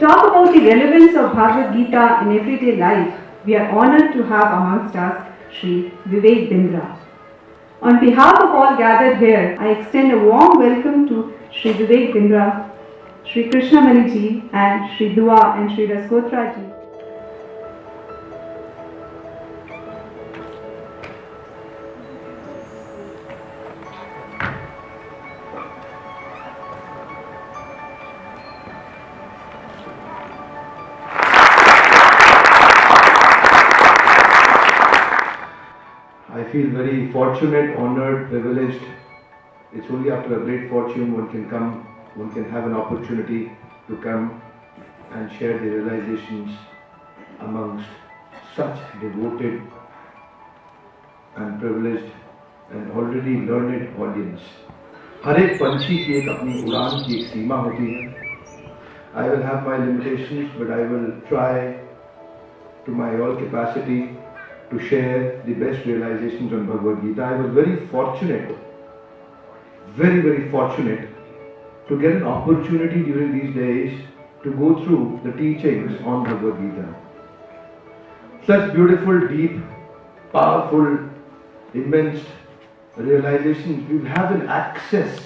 talk about the relevance of Bhagavad Gita in everyday life, we are honored to have amongst us Sri Vivek Bindra. On behalf of all gathered here, I extend a warm welcome to Sri Vivek Bindra, Sri Krishnamani ji and Sri Dua and Sri Raskotra ji. I feel very fortunate, honored, privileged. It's only after a great fortune one can have an opportunity to come and share the realizations amongst such devoted and privileged and already learned audience. हर एक पंछी की एक अपनी उड़ान की एक सीमा होती है. I will have my limitations, but I will try to my all capacity to share the best realizations on Bhagavad Gita. I was very fortunate, very fortunate to get an opportunity during these days to go through the teachings on Bhagavad Gita. Such beautiful, deep, powerful, immense realizations. We have an access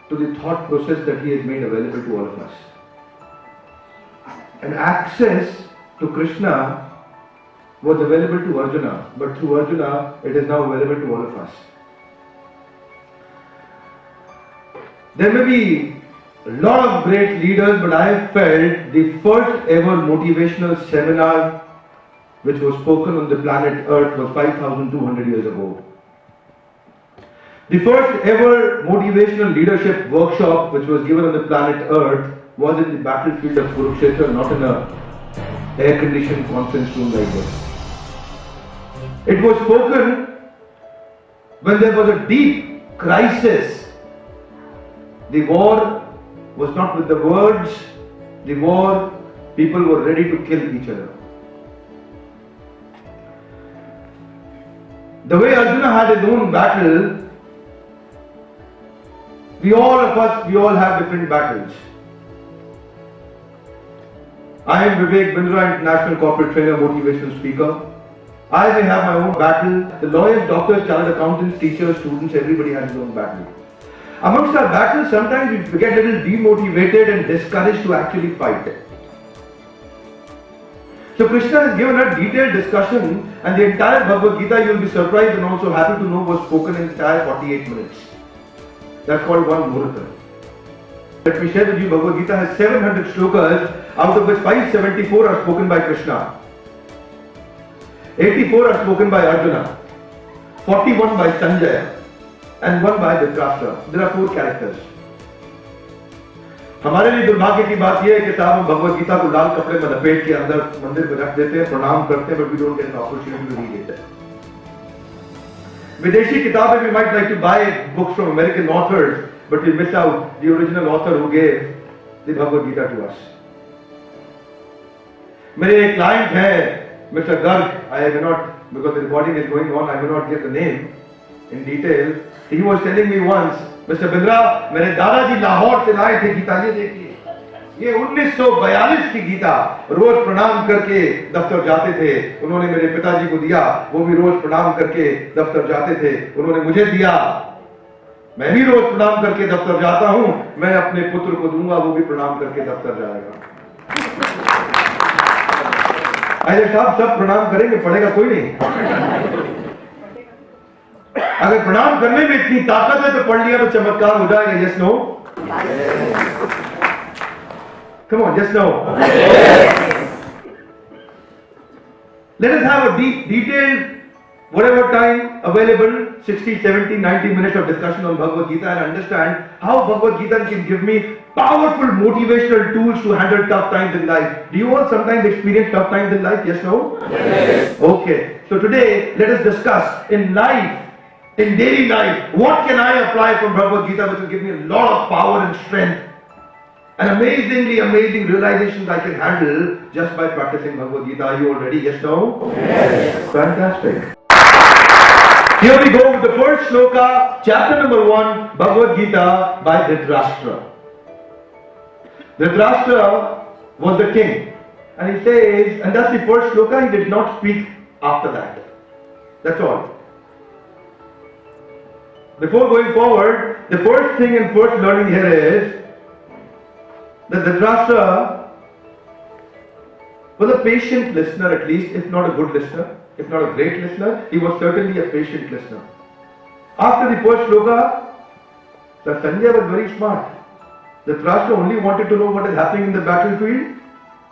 to the thought process that he has made available to all of us. An access to Krishna was available to Arjuna, but through Arjuna it is now available to all of us. There may be a lot of great leaders, but I have felt the first ever motivational seminar which was spoken on the planet Earth was 5,200 years ago. The first ever motivational leadership workshop which was given on the planet Earth was in the battlefield of Kurukshetra, not in a air-conditioned conference room like this. It was spoken when there was a deep crisis. The war was not with the words, the war, people were ready to kill each other. The way Arjuna had his own battle, we all have different battles. I am Vivek Bindra, international corporate trainer, motivational speaker. I may have my own battle. The lawyers, doctors, chartered accountants, teachers, students, everybody has his own battle. Amongst our battles, sometimes we get a little demotivated and discouraged to actually fight. So Krishna has given a detailed discussion, and the entire Bhagavad Gita, you will be surprised and also happy to know, was spoken in the entire 48 minutes. That's called one Muhurta. Let me share with you, Bhagavad Gita has 700 shlokas, out of which 574 are spoken by Krishna. 84 are spoken by Arjuna, 41 by Sanjaya, and 1 by Dhritarashtra. There are 4 characters. हमारे लिए दुर्भाग्य की बात यह है कि साहब हम भगवद गीता को लाल कपड़े में लपेट के अंदर मंदिर में रख देते हैं, प्रणाम करते हैं, but we don't get an opportunity to read it. विदेशी किताबें, we might like to buy books from American authors, but we miss out the original author who gave the Bhagavad Gita to us. मेरे एक client हैं Mr. Garg, I may not, because the recording is going on, I may not get the name in detail. He was telling me once, Mr. Bindra, मेरे दादाजी लाहौर से लाए थे गीता, ये देखिए, ये 1942 की गीता, रोज प्रणाम करके दफ्तर जाते थे. उन्होंने मेरे पिताजी को दिया, वो भी रोज प्रणाम करके दफ्तर जाते थे. उन्होंने मुझे दिया, मैं भी रोज प्रणाम करके दफ्तर जाता हूं. मैं अपने पुत्र को दूंगा, वो भी प्रणाम करके दफ्तर जाएगा. अरे साहब, सब प्रणाम करेंगे, पढ़ेगा कोई नहीं. अगर प्रणाम करने में इतनी ताकत है तो पढ़ लिया तो चमत्कार हो जाएगा. Yes no? Come on, yes no? Let us have a deep, detailed, whatever time available, 60, 70, 90 minutes of discussion on Bhagavad Gita, and understand how Bhagavad Gita can give me powerful motivational tools to handle tough times in life. Do you all sometimes experience tough times in life? Yes, no? Yes. Okay. So today, let us discuss in life, in daily life, what can I apply from Bhagavad Gita which will give me a lot of power and strength and amazing realizations I can handle just by practicing Bhagavad Gita. Are you all ready? Yes, no? Yes. Fantastic. Here we go with the first shloka, chapter number 1, Bhagavad Gita by Dhritarashtra. Dhritarashtra was the king, and he says, and that's the first shloka, he did not speak after that. That's all. Before going forward, the first thing and first learning here is that Dhritarashtra was a patient listener, at least, if not a good listener, if not a great listener, he was certainly a patient listener. After the first shloka, the Sanjay was very smart. Dhritarashtra only wanted to know what is happening in the battlefield.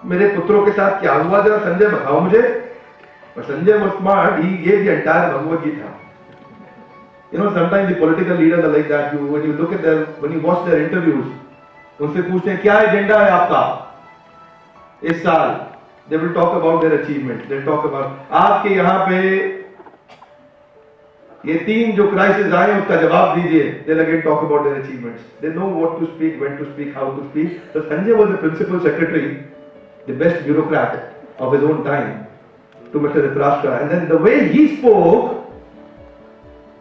मेरे पुत्रों के साथ क्या हुआ जरा संजय बताओ मुझे. But Sanjay was smart. He gave the entire Bhagavad Gita. You know, sometimes the political leaders are like that. When you look at them, when you watch their interviews, उनसे पूछते हैं क्या एजेंडा है आपका इस साल. They will talk about their achievements. They talk about आपके यहाँ पे ये 3 जो क्राइसिस आए उसका जवाब दीजिए. They'll again talk about their achievements. They know what to speak, when to speak, how to speak. So Sanjay was the principal secretary, the best bureaucrat of his own time to Mr. Dhritarashtra. And then the way he spoke,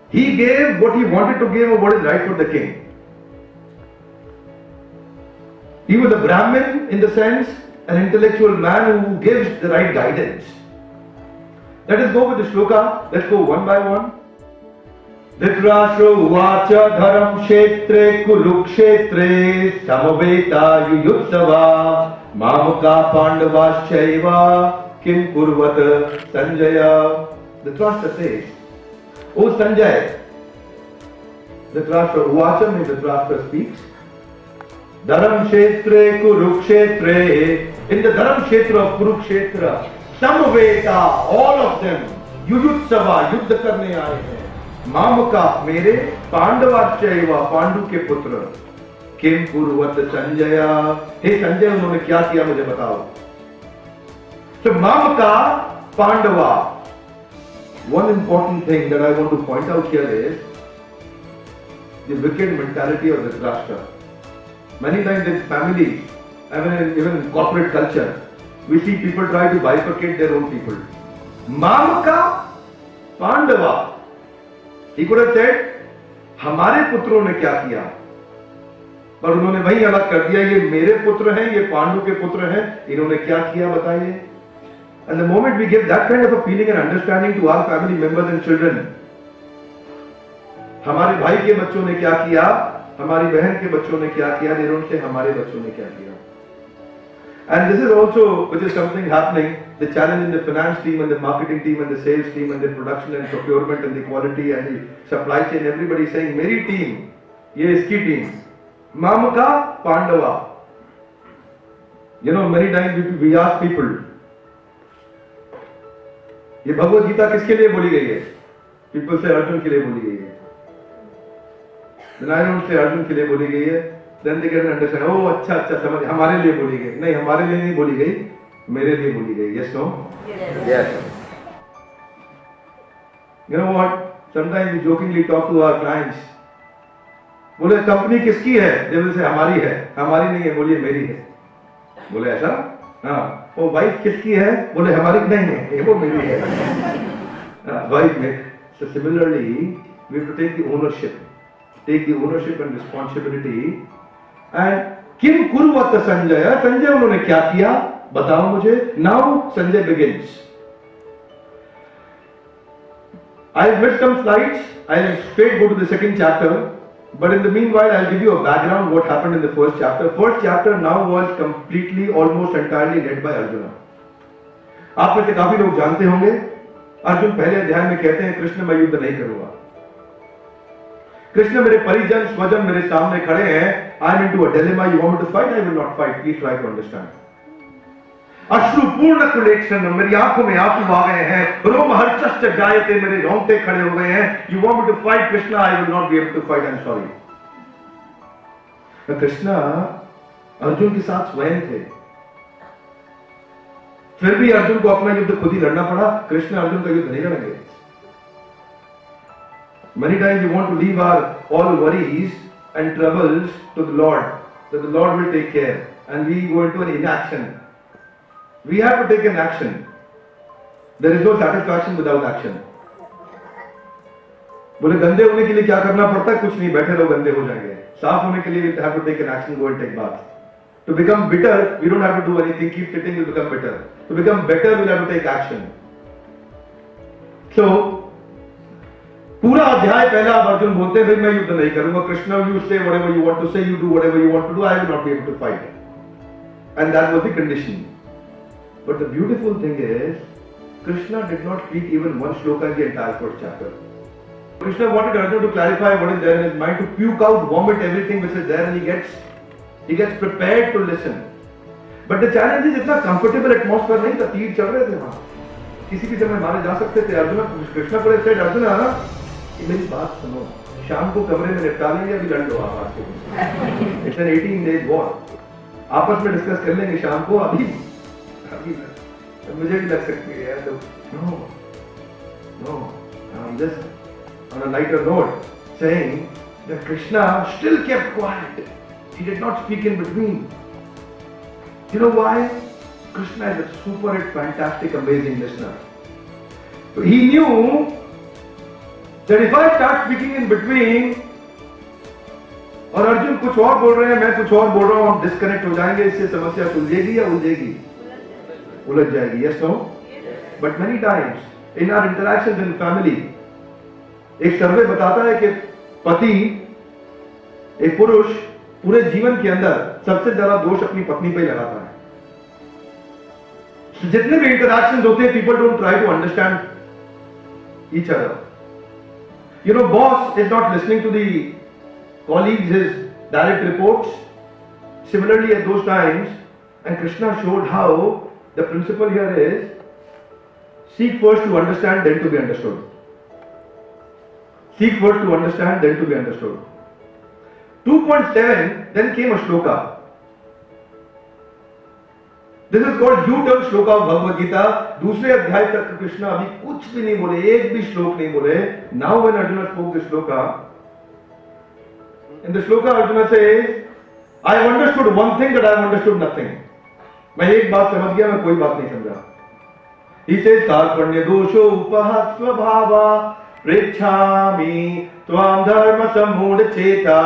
he gave what he wanted to give or what is right for the king. He was a Brahmin in the sense, an intellectual man who gives the right guidance. Let us go with the shloka. Let's go one by one. Dhritarashtra uvacha dharam kshetre kurukshetre samaveta yuyutsava mamaka pandavaschaiva kim kurvat Sanjaya. Dhritarashtra says, O Sanjay, Dhritarashtra uvacha means Dhritarashtra speaks. Dharam kshetre kurukshetre, in the dharam kshetra of Kurukshetra, samaveta, all of them, yuyutsava, yuddha karne aaye hain. मामका मेरे पांडवाचैवा पांडु के पुत्र किम कुर्वत संजय. हे संजय उन्होंने क्या किया मुझे बताओ. So मामका Pandava. One important thing that I want to point out here is the wicked mentality of Dhritarashtra. Many times in families, even in corporate culture, we see people try to bifurcate their own people. Mamaka Pandava. He could have said, हमारे पुत्रों ने क्या किया, पर उन्होंने वही अलग कर दिया. ये मेरे पुत्र हैं, ये पांडु के पुत्र हैं, इन्होंने क्या किया बताइए. And the moment we give that kind of a feeling and understanding to our family members and children, हमारे भाई के बच्चों ने क्या किया, हमारी बहन के बच्चों ने क्या किया, they don't say हमारे बच्चों ने क्या किया. And this is also, which is something happening, the challenge in the finance team and the marketing team and the sales team and the production and procurement and the quality and the supply chain, everybody is saying, मेरी team, ये इसकी team, Mamaka Pandava. You know, many times we ask people, ये भगवत गीता किसके लिए बोली गई है? People say Arjun के लिए बोली गई है. Then I don't say Arjun के लिए बोली गई है. Then they get an understanding. Oh, अच्छा अच्छा समझ, हमारे लिए बोली गई. नहीं, हमारे लिए नहीं बोली गई, मेरे लिए बोली गई. Yes, no? Yes. You know what? Sometimes we jokingly talk to our clients. बोले कंपनी किसकी है? They will say हमारी है. हमारी नहीं है, बोलिए मेरी है. बोले ऐसा? हाँ. वो वाइफ किसकी है? बोले हमारी नहीं है, ये वो मेरी है. वाइफ में. So similarly, we have to take the ownership. Take the ownership and responsibility. And किम कुर्वत संजय, संजय उन्होंने क्या किया बताओ मुझे. Now Sanjay begins. I have missed some slides. I will straight go to the second chapter. But in the meanwhile, I will give you a background what happened in the first chapter. First chapter now was completely, almost entirely led by Arjuna. आप में से काफी लोग जानते होंगे, अर्जुन पहले अध्याय में कहते हैं कृष्ण मैं युद्ध नहीं करूंगा. कृष्ण मेरे परिजन स्वजन मेरे सामने खड़े हैं. I am into a dilemma. You want me to fight? I will not fight. Please try to understand. अश्रुपूर्ण कुलेक्षण, मेरी आंखों में आंसू आ गए हैं. रोमहर्षश्च जायते, मेरे रोंगटे खड़े हो गए हैं. You want me to fight Krishna? I will not be able to fight. I am sorry. Krishna Arjun के साथ स्वयं थे, फिर भी अर्जुन को अपना युद्ध खुद ही लड़ना पड़ा. कृष्ण अर्जुन का युद्ध नहीं लड़ेंगे. Many times we want to leave our all worries and troubles to the Lord, that the Lord will take care, and we go into an inaction. We have to take an action. There is no satisfaction without action. बोले गंदे होने के लिए क्या करना पड़ता है? कुछ नहीं, बैठे रहो गंदे हो जाएंगे. साफ होने के लिए we have to take an action, go and take bath. To become bitter, we don't have to do anything, keep sitting, you'll become bitter. To become better, we'll have to take action. So, पूरा अध्याय पहला अर्जुन बोलते हैं भाई मैं युद्ध नहीं करूंगा. Krishna, you say whatever you want to say, you do whatever you want to do, I will not be able to fight. And that was the condition. But the beautiful thing is, Krishna did not speak even one shloka in the entire first chapter. Krishna wanted Arjuna to clarify what is there in his mind, to puke out, vomit everything which is there, and he gets prepared to listen. But the challenge is इतना comfortable atmosphere नहीं था. तीर चल रहे थे वहाँ, किसी भी समय मारे जा सकते थे. अर्जुन, कृष्णा को said, अर्जुना मेरी बात सुनो, शाम को कमरे में निपटा लेंगे, अभी लड़ लो आप आज के दिन. It's an 18 days war. आपस में डिस्कस कर लेंगे शाम को, अभी मुझे भी लग सकती है यार. No, I'm just on a lighter note saying that Krishna still kept quiet. He did not speak in between. You know why? Krishna is a super, fantastic, amazing listener. So he knew that if I start speaking in between, और अर्जुन कुछ और बोल रहे हैं, मैं कुछ और बोल रहा हूं, हम डिस्कनेक्ट हो जाएंगे. इससे समस्या सुलझेगी या उलझेगी? उलझ जाएगी. Yes, no? But many times in our interactions in family, एक सर्वे बताता है कि पति, एक पुरुष पूरे जीवन के अंदर सबसे ज्यादा दोष अपनी पत्नी पे लगाता है. जितने भी इंटरैक्शंस होते हैं, people don't try to understand each other. You know, boss is not listening to the colleagues, his direct reports. Similarly, at those times, and Krishna showed how the principle here is seek first to understand, then to be understood. Seek first to understand, then to be understood. 2.7, then came a shloka. This is called U-turn shloka of Bhagavad Gita. दूसरे अध्याय तक कृष्ण अभी कुछ भी नहीं बोले, एक भी श्लोक नहीं बोले. Now when Arjuna spoke this shloka, in the shloka Arjuna says, I have understood one thing, that I have understood nothing. मैं एक बात समझ गया, मैं कोई बात नहीं समझा. He says, कार्पण्य दोषो उपहत स्वभावा पृच्छामि त्वां धर्म सम्मूढ़ चेता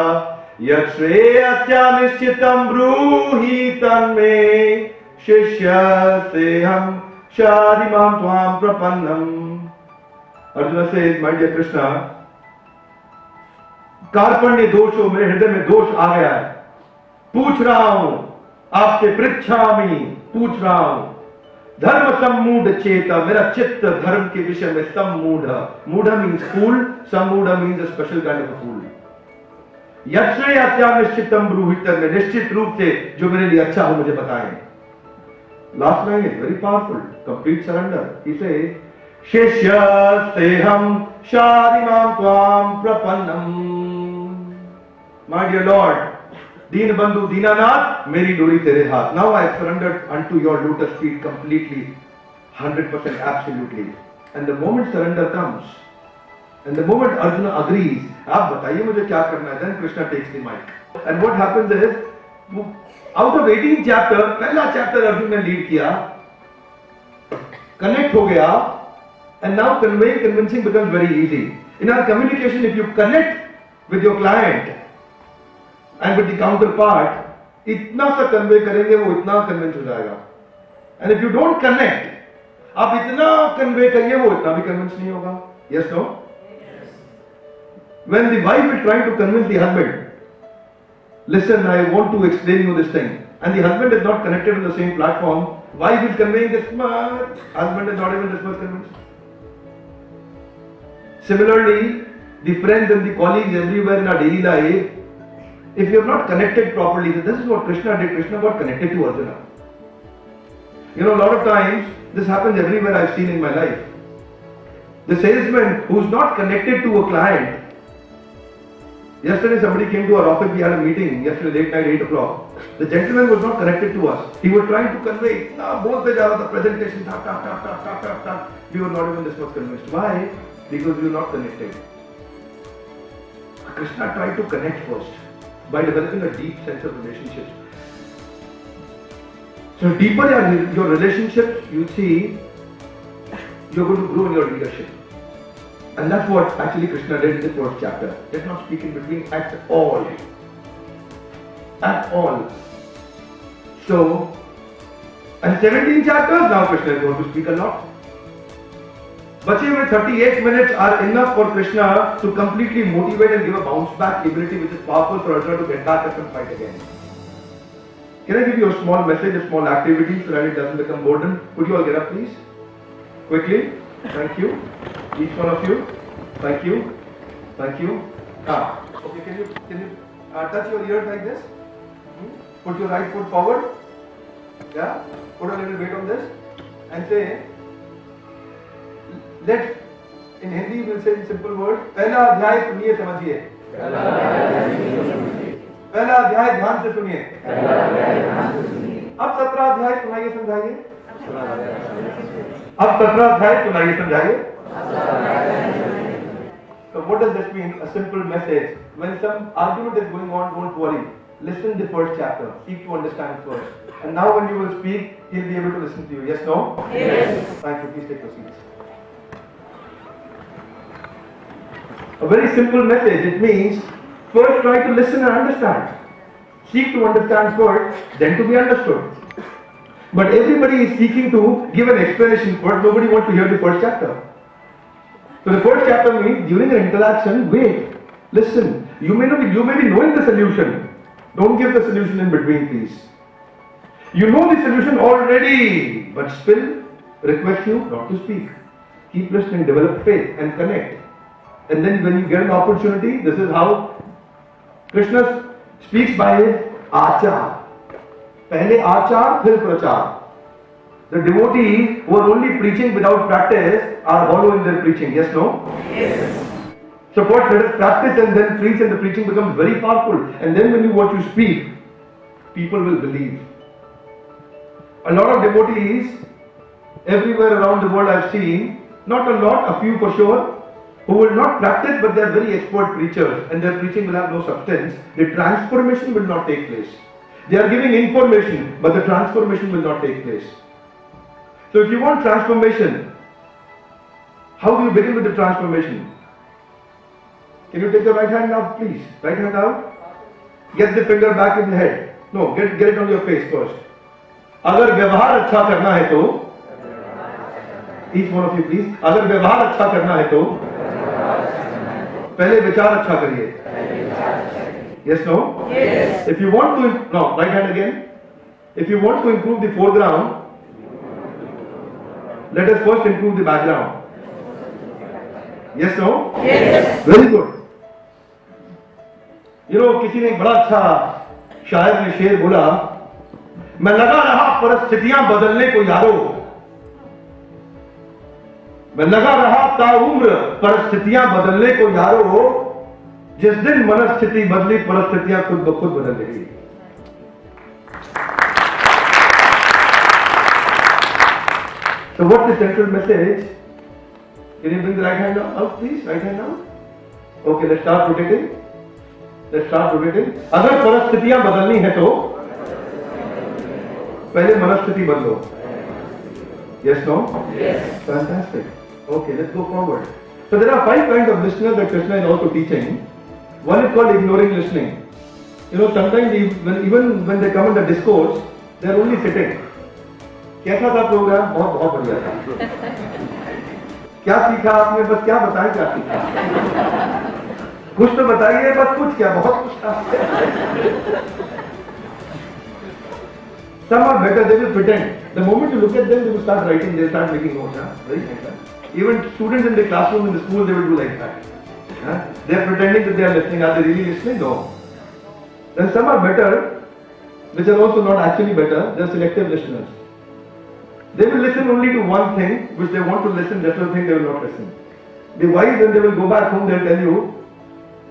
यत् श्रेयस्या निश्चितं ब्रूहि तन्मे शिष्यस्तेऽहं शाधिमां त्वां प्रपन्नम्. Arjuna says, my dear Krishna, कार्पण्य दोषो, मेरे हृदय में दोष आ गया है. पूछ रहा हूं आपसे, पृच्छामि, पूछ रहा हूं. धर्म सम्मूढ़ चेता, मेरा चित्त धर्म के विषय में सम्मूढ़. मूढ़ मीन्स फूल, सम्मूढ़ means a special kind of fool. यश्रेयस्या निश्चितं ब्रूहि तन्मे, निश्चित रूप से जो मेरे लिए अच्छा हो मुझे बताएं. Last line is very powerful. Complete surrender. He says, शिष्यस्तेऽहं शाधिमां त्वां प्रपन्नम्. My dear Lord, दीन बंधु दीनानाथ, मेरी डोरी तेरे हाथ. Now I have surrendered unto your lotus feet completely, 100%, absolutely. And the moment surrender comes, and the moment Arjuna agrees, आप बताइए मुझे क्या करना है, then Krishna takes the mic. And what happens is, out of 18 chapter, पहला chapter Arjun ने lead किया, connect हो गया, and now convincing becomes very easy. In our communication, if you connect with your client and with the counterpart, इतना सा convey करेंगे, वो इतना कन्विंस हो जाएगा. And if you don't connect, आप इतना कन्वे करिए, वो इतना भी कन्विंस नहीं होगा. Yes, no? When the wife is trying to convince the husband, listen, I want to explain you this thing, and the husband is not connected on the same platform, wife is conveying this much, husband is not even this much convinced. Similarly, the friends and the colleagues everywhere in our daily life, if you have not connected properly, this is what Krishna did. Krishna got connected to Arjuna. You know, a lot of times, this happens everywhere I've seen in my life. The salesman who's not connected to a client. Yesterday somebody came to our office, we had a meeting, yesterday late night, 8 o'clock. The gentleman was not connected to us. He was trying to convey, bolte ja raha tha, presentation, ta. We were not even this much convinced. Why? Because we were not connected. Krishna tried to connect first by developing a deep sense of relationships. So deeper your relationships, you see, you're going to grow in your leadership. And that's what actually Krishna did in the first chapter. He did not speak in between at all. At all. So, and 17 chapters, now Krishna is going to speak a lot. बचे हुए 38 minutes are enough for Krishna to completely motivate and give a bounce back ability which is powerful for Arjuna to get back up and fight again. Can I give you a small message, a small activity so that it doesn't become boredom? Could you all get up please? Quickly. Thank you. Each one of you. Thank you. Thank you. Okay, can you touch your ears like this? Put your right foot forward. Yeah. Put a little weight on this and say, let, in Hindi we'll say in simple words, पहला अध्याय सुनिए समझिए. पहला अध्याय ध्यान से सुनिए. अब 17 अध्याय सुनाइए समझाइए. अब 17 अध्याय सुनाइए समझाइए. So what does that mean? A simple message. When some argument is going on, don't worry. Listen the first chapter. Seek to understand first. And now when you will speak, he'll be able to listen to you. Yes, no? Yes. Thank you. Please take your seats. A very simple message. It means first try to listen and understand. Seek to understand first, then to be understood. But everybody is seeking to give an explanation first. Nobody wants to hear the first chapter. So the first chapter means during an interaction, wait, listen. You may be knowing the solution. Don't give the solution in between, please. You know the solution already, but still request you not to speak. Keep listening, develop faith and connect. And then when you get an opportunity, this is how Krishna speaks by his achar. Pehle achar, phir prachar. The devotees who are only preaching without practice are hollow in their preaching. Yes, no? Yes. So first let us practice and then preach, and the preaching becomes very powerful. And then when what you speak, people will believe. A lot of devotees everywhere around the world I've seen, not a lot, a few for sure, who will not practice but they are very expert preachers and their preaching will have no substance. The transformation will not take place. They are giving information but the transformation will not take place. So if you want transformation, how do you begin with the transformation? Can you take the right hand out please? Right hand out. Get the finger back in the head. No, get it on your face first. अगर व्यवहार अच्छा करना है तो, each one of you please, अगर व्यवहार अच्छा करना है तो पहले विचार अच्छा करिए. Yes, no? Yes. If you want to, no, right hand again. If you want to improve the foreground, let us first improve the background. Yes, no? Yes. Very good. You know, किसी ने बड़ा अच्छा शायर ने शेर बोला, मैं लगा रहा परिस्थितियां बदलने को यारो, मैं लगा रहा ताउम्र परिस्थितियां बदलने को यारो, जिस दिन मनस्थिति बदली परिस्थितियां खुद ब खुद बदल गई. So what's the central message? Can you bring the right hand out please? Right hand out. Okay, let's start rotating. Let's start rotating. अगर परिस्थितियां बदलनी है तो पहले मनस्थिति बदलो. Yes, no? Yes. Fantastic. Okay, let's go forward. So there are 5 kinds of listeners that Krishna is also teaching. One is called ignoring listening. You know, sometimes even when they come in the discourse, they are only sitting. कैसा था programme? बहुत बहुत बढ़िया था. क्या सीखा आपने? बस क्या बताएं क्या सीखा? कुछ तो बताइए. बस कुछ क्या? बहुत कुछ था. Some are better, they will pretend. The moment you look at them, they will start writing, they will start making notes. Very nice. Even students in the classroom in the school, they will do like that. They are pretending that they are listening. Are they really listening? No. Then some are better, which are also not actually better. They are selective listeners. They will listen only to one thing, which they want to listen. Rest of the thing they will not listen. The wives, when they will go back home, they will tell you,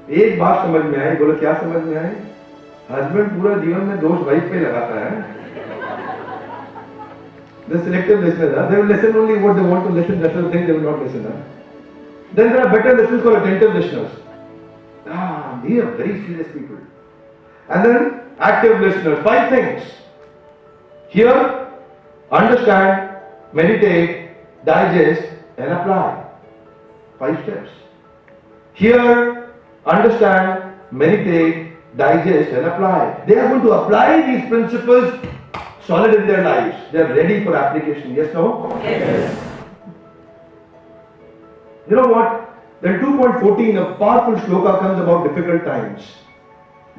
एक बात समझ में आई. बोलो क्या समझ में आई? Husband पूरा जीवन में दोष वाइफ पे लगाता है. The selective listeners, they will listen only what they want to listen, that's the thing they will not listen. Then there are better listeners called attentive listeners. These are very serious people. And then active listeners, 5 things. Hear, understand, meditate, digest and apply. 5 steps. Hear, understand, meditate, digest and apply. They are going to apply these principles solid in their lives. They are ready for application. Yes, no? Yes. You know what? Then 2.14, a powerful shloka comes about difficult times.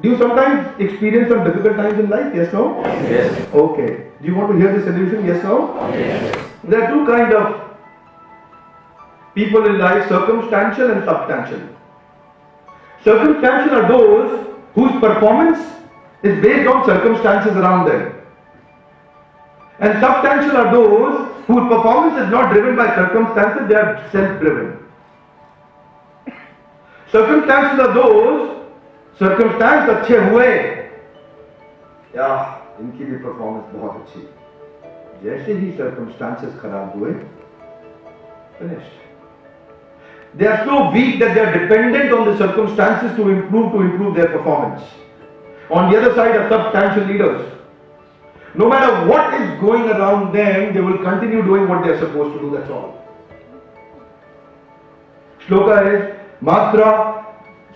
Do you sometimes experience some difficult times in life? Yes, no? Yes. Okay. Do you want to hear the solution? Yes, no? Yes. There are two kinds of people in life, circumstantial and substantial. Circumstantial are those whose performance is based on circumstances around them. And substantial are those whose performance is not driven by circumstances, they are self-driven. Circumstantial are those, circumstance अच्छे हुए, या इनकी भी performance बहुत अच्छी. जैसे ही circumstances खराब हुए, finished. They are so weak that they are dependent on the circumstances to improve their performance. On the other side are substantial leaders. No matter what is going around them, they will continue doing what they are supposed to do, that's all. Shloka is Matra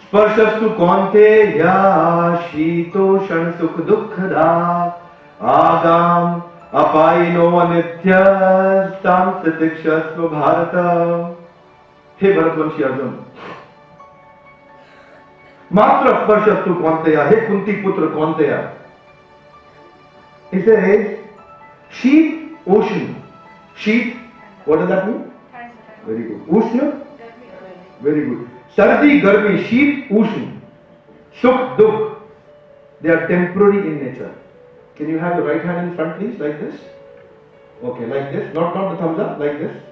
Sparsastu Konte Ya Shitoshan Sukh Dukkhada Agam Apayino Anitya Tam Satikshasva Bharata. Hey Bharatvanshi Arjun. Matra Sparsastu Konteya. Hey Kunti Putra Konteya. He says, sheet, ocean. Sheet, what does that mean? Very good. Ushna? Very good. Sardi, Garmi, sheet, ocean. Sukh, Dukh. They are temporary in nature. Can you have the right hand in front, please? Like this? Okay, like this. Not the thumbs up, like this.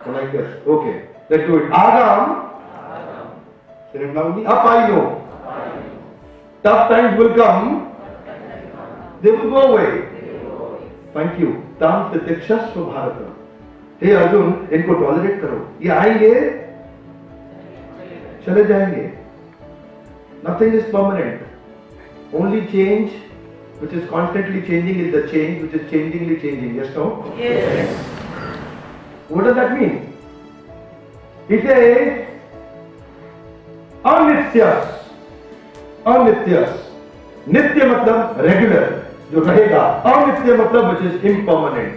So like this. Okay. Let's do it. Agam. Say it loudly. Apayo. Tough times will come. They will go away. Thank you. Tam Satikshasva Bharata. Hey Arjun, इनको tolerate करो. ये आएंगे, चले जाएंगे. Nothing is permanent. Only change, which is constantly changing, is the change which is changingly changing. Yes, no? Yes. What does that mean? He says, Anityas. Anityas. Nitya matlab regular. जो रहेगा, अनित्य मतलब which is impermanent,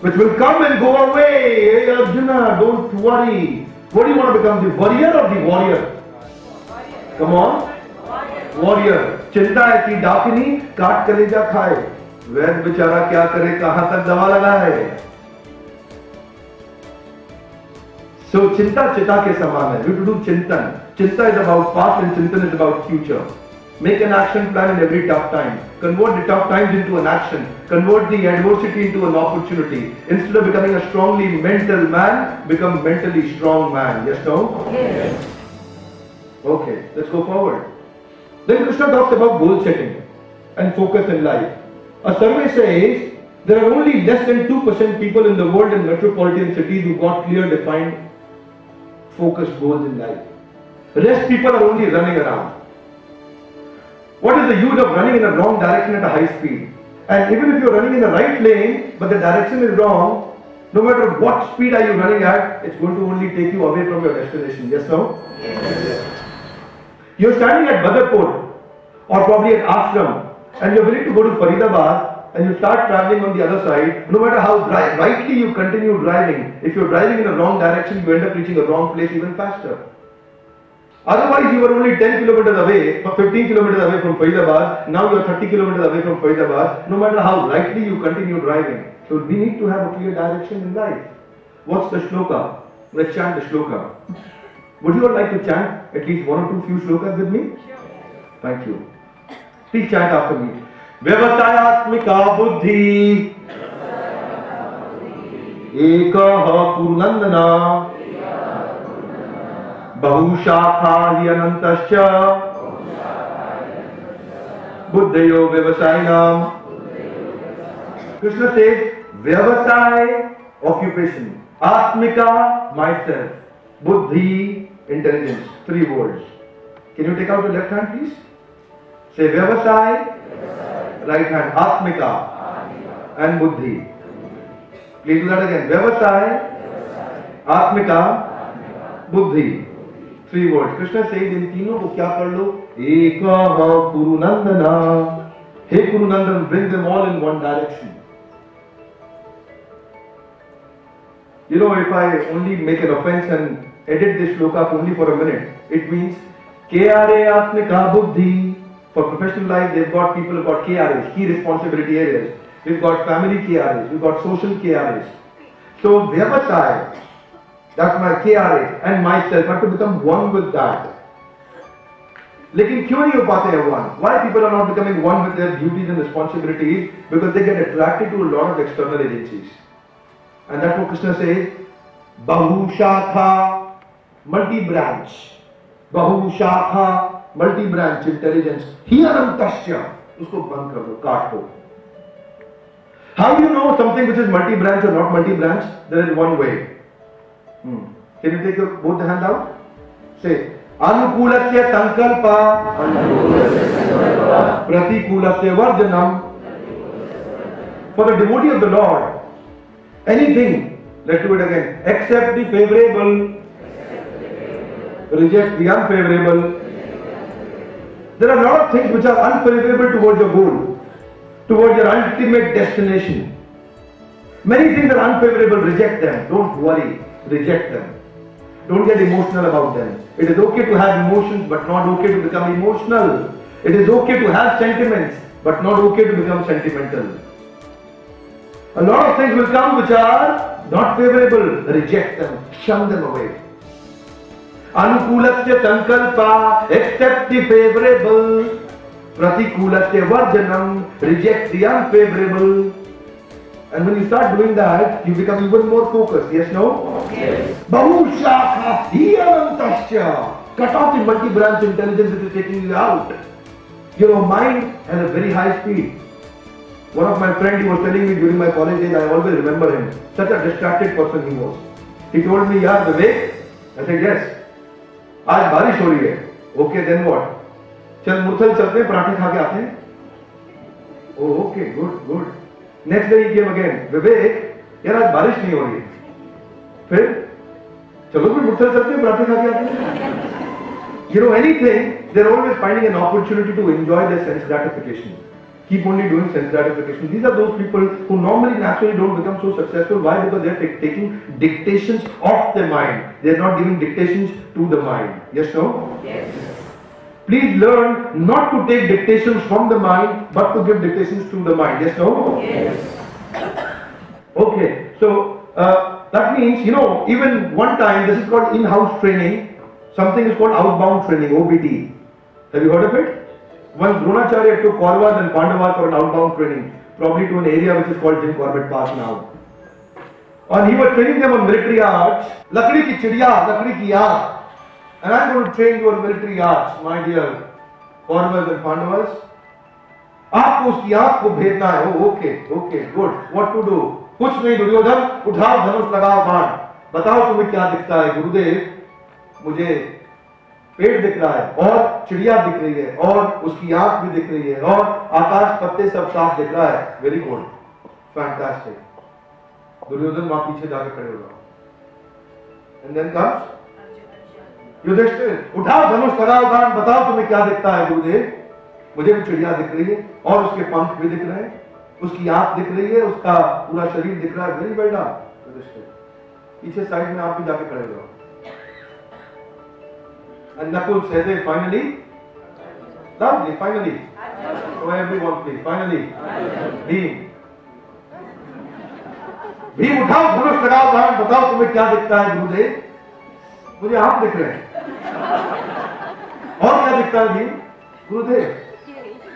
which will come and go away. Hey Arjuna, don't worry. What do you want to become, the warrior or the warrior? Come on, warrior. चिंता है कि डाकिनी काट कलेजा खाए, वैद बेचारा क्या करे, कहां तक दवा लगाए. So चिंता चिता के समान है. We have to do चिंतन. Chinta is about past and Chintan is about future. Make an action plan in every tough time. Convert the tough times into an action. Convert the adversity into an opportunity. Instead of becoming a strongly mental man, become mentally strong man. Yes, no? Yes. Okay, let's go forward. Then Krishna talks about goal setting and focus in life. A survey says there are only less than 2% people in the world in metropolitan cities who got clear defined focused goals in life. Rest people are only running around. What is the use of running in a wrong direction at a high speed? And even if you're running in the right lane, but the direction is wrong, no matter what speed are you running at, it's going to only take you away from your destination. Yes, no? Yes. You're standing at Badarpur or probably at Ashram and you're willing to go to Faridabad and you start traveling on the other side. No matter how rightly you continue driving, if you're driving in a wrong direction, you end up reaching a wrong place even faster. Otherwise, you were only 10 kilometers away, 15 kilometers away from Faridabad. Now you are 30 kilometers away from Faridabad. No matter how rightly you continue driving. So we need to have a clear direction in life. What's the shloka? Let's chant the shloka. Would you all like to chant at least one or two few shlokas with me? Thank you. Please chant after me. Vyavasayatmika buddhi ekaha purnandana बहुशाखा हि अनंतश्च बुद्धयो व्यवसायिनाम. Krishna says vyavasay, occupation, atmika, myself, buddhi, intelligence. 3 words. Can you take out the left hand, please? Say vyavasay, right hand, atmika and buddhi. Please do that again. Vyavasay, atmika, buddhi. 3 words. Krishna says इन तीनों को क्या कर लो? Eka Kurunandana. Hey Kurunandan, bring them all in one direction. You know, if I only make an offense and edit this shloka only for a minute, it means KRA Atmika Buddhi. For professional life, they've got people who've got KRAs, key responsibility areas. We've got family KRAs, we've got social KRAs. So Vyavatai, that's my KRA, and myself have to become one with that. लेकिन क्यों नहीं हो पाते हैं one? Why people are not becoming one with their duties and responsibilities? Because they get attracted to a lot of external agencies. And that's what Krishna says, Bahushakha, multi-branch. Bahushakha, multi-branch intelligence. Hiyanantasya, usko band kar do, kaat do. How do you know something which is multi-branch or not multi-branch? There is one way. Can you take both the hand out? Say, Anukulasya sankalpa, Pratikulasya varjanam. For the devotee of the Lord, anything, let's do it again, accept the favorable, reject the unfavorable. There are a lot of things which are unfavorable towards your goal, towards your ultimate destination. Many things are unfavorable, reject them. Don't worry, reject them. Don't get emotional about them. It is okay to have emotions, but not okay to become emotional. It is okay to have sentiments, but not okay to become sentimental. A lot of things will come which are not favorable. Reject them, shun them away. Anukulasya sankalpa, accept the favorable. Pratikulasya varjanam, reject the unfavorable. And when you start doing that, you become even more focused. Yes, no? Yes. Bahushakha hiyanantasya. Cut off the multi-branch intelligence that is taking you out. Your mind has a very high speed. One of my friends, he was telling me during my college days, I always remember him. Such a distracted person he was. He told me, "Yeah, Vivek." I said, "Yes." आज बारिश हो रही है. Okay, then what? चल मुरथल चलते हैं, पराठे खा के आते हैं. Oh, okay, good, good. Next day he came again. "Vivek, यार आज बारिश नहीं हो रही है." फिर चलो फिर मुरथल चलते हैं, पराठे खा के आते हैं. You know, anything, they're always finding an opportunity to enjoy their sense gratification. Keep only doing sense gratification. These are those people who normally naturally don't become so successful. Why? Because they're taking dictations off their mind. They're not giving dictations to the mind. Yes, no? Yes. Please learn not to take dictations from the mind, but to give dictations to the mind. Yes, no? Yes. Okay. So, that means, you know, even one time, this is called in-house training. Something is called outbound training, OBT. Have you heard of it? Once Dronacharya took Kauravas and Pandavas for an outbound training, probably to an area which is called Jim Corbett Park now. And he was training them on military arts. Lakdi ki chidiya, lakdi ki yaad. And I'm going to train you on military arts, my dear Kauravas and Pandavas. आपको उसकी आंख को भेदना है. Oh, okay, okay, good. What to do? कुछ नहीं दुर्योधन, उठाओ धनुष लगाओ बाण. बताओ तुम्हें क्या दिखता है गुरुदेव? मुझे पेड़ दिख रहा है और चिड़िया दिख रही है और उसकी आंख भी दिख रही है और आकाश पत्ते सब साफ दिख रहा है. Very good, fantastic. दुर्योधन वहां पीछे जाकर खड़े हो जाओ. एंड देन कम्स युधिष्ठिर, उठाओ धनुष लगाओ बाण, बताओ तुम्हें क्या दिखता है गुरुदेव? मुझे भी चिड़िया दिख रही है और उसके पंख भी दिख रहे हैं, उसकी आंख दिख रही है, उसका पूरा शरीर दिख रहा है. Very well done Yudhishthir. पीछे साइड में आप भी जाके खड़े हो जाओ. And Nakul said, finally, lovely, finally. So everyone please, finally. Bhim. Bhim उठाओ धनुष लगाओ बाण, बताओ तुम्हें क्या दिखता है गुरुदेव? मुझे आंख दिख रहे हैं. और क्या दिखता है भीम? गुरुदेव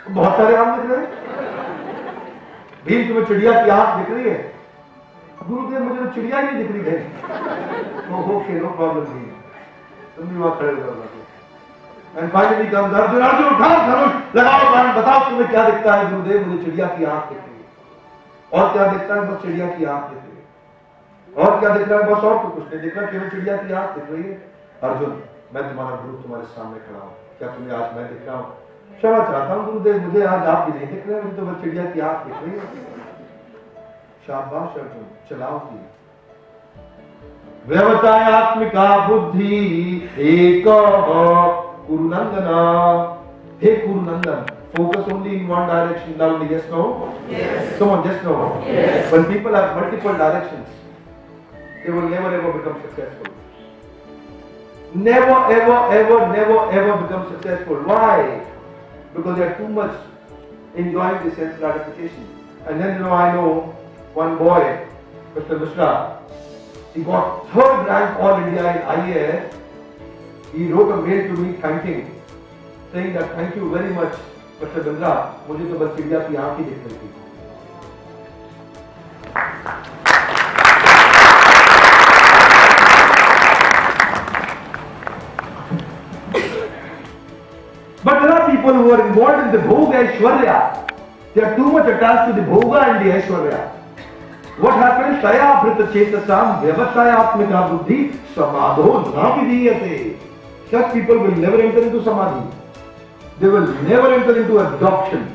बहुत सारे आंख दिख रहे हैं. भीम तुम्हें चिड़िया की आंख दिख रही है? गुरुदेव मुझे तो चिड़िया ही नहीं दिख रही है. Okay, no problem Bheem. तुम भी वहां खड़े हो जाओ. And finally comes Arjun. Arjun उठाओ धनुष लगाओ बाण, बताओ तुम्हें क्या दिखता है गुरुदेव? मुझे चिड़िया की आंख दिख रही है. और क्या दिखता है? बस चिड़िया की आंख दिख रही है. और क्या दिख रहा है? बस और तो कुछ नहीं दिख रहा, केवल चिड़िया की आंख दिख रही है. अर्जुन, मैं तुम्हारा गुरु तुम्हारे सामने खड़ा हूं, क्या तुम्हें आज मैं दिख रहा हूं? क्षमा चाहता हूं गुरुदेव, मुझे आज आप भी नहीं दिख रहे, मुझे तो बस चिड़िया की आंख दिख रही है. शाबाश अर्जुन, चलाओ की. व्यवसायात्मिका बुद्धि एक Kurunandana. Hey Kurunandan, focus only in one direction loudly, yes, no? Yes. Come on, just no. Yes. When people have multiple directions, they will never ever become successful. Never ever become successful. Why? Because they are too much enjoying the sense gratification. And then I know one boy, Mr. Mishra, he got 3rd rank All India in IAS. He wrote a mail to me thanking, saying that thank you very much, Mr. Bindra, मुझे तो बस चिड़िया की आँख ही दिख रही थी. But there are people who are involved in the Bhoga Aishwarya. They are too much attached to the Bhoga and the Aishwarya. What happens? Taya Brita Chetasam Vyavasayatmika Buddhi Samadho Navidiyate. Such people will never enter into Samadhi. They will never enter into adoption.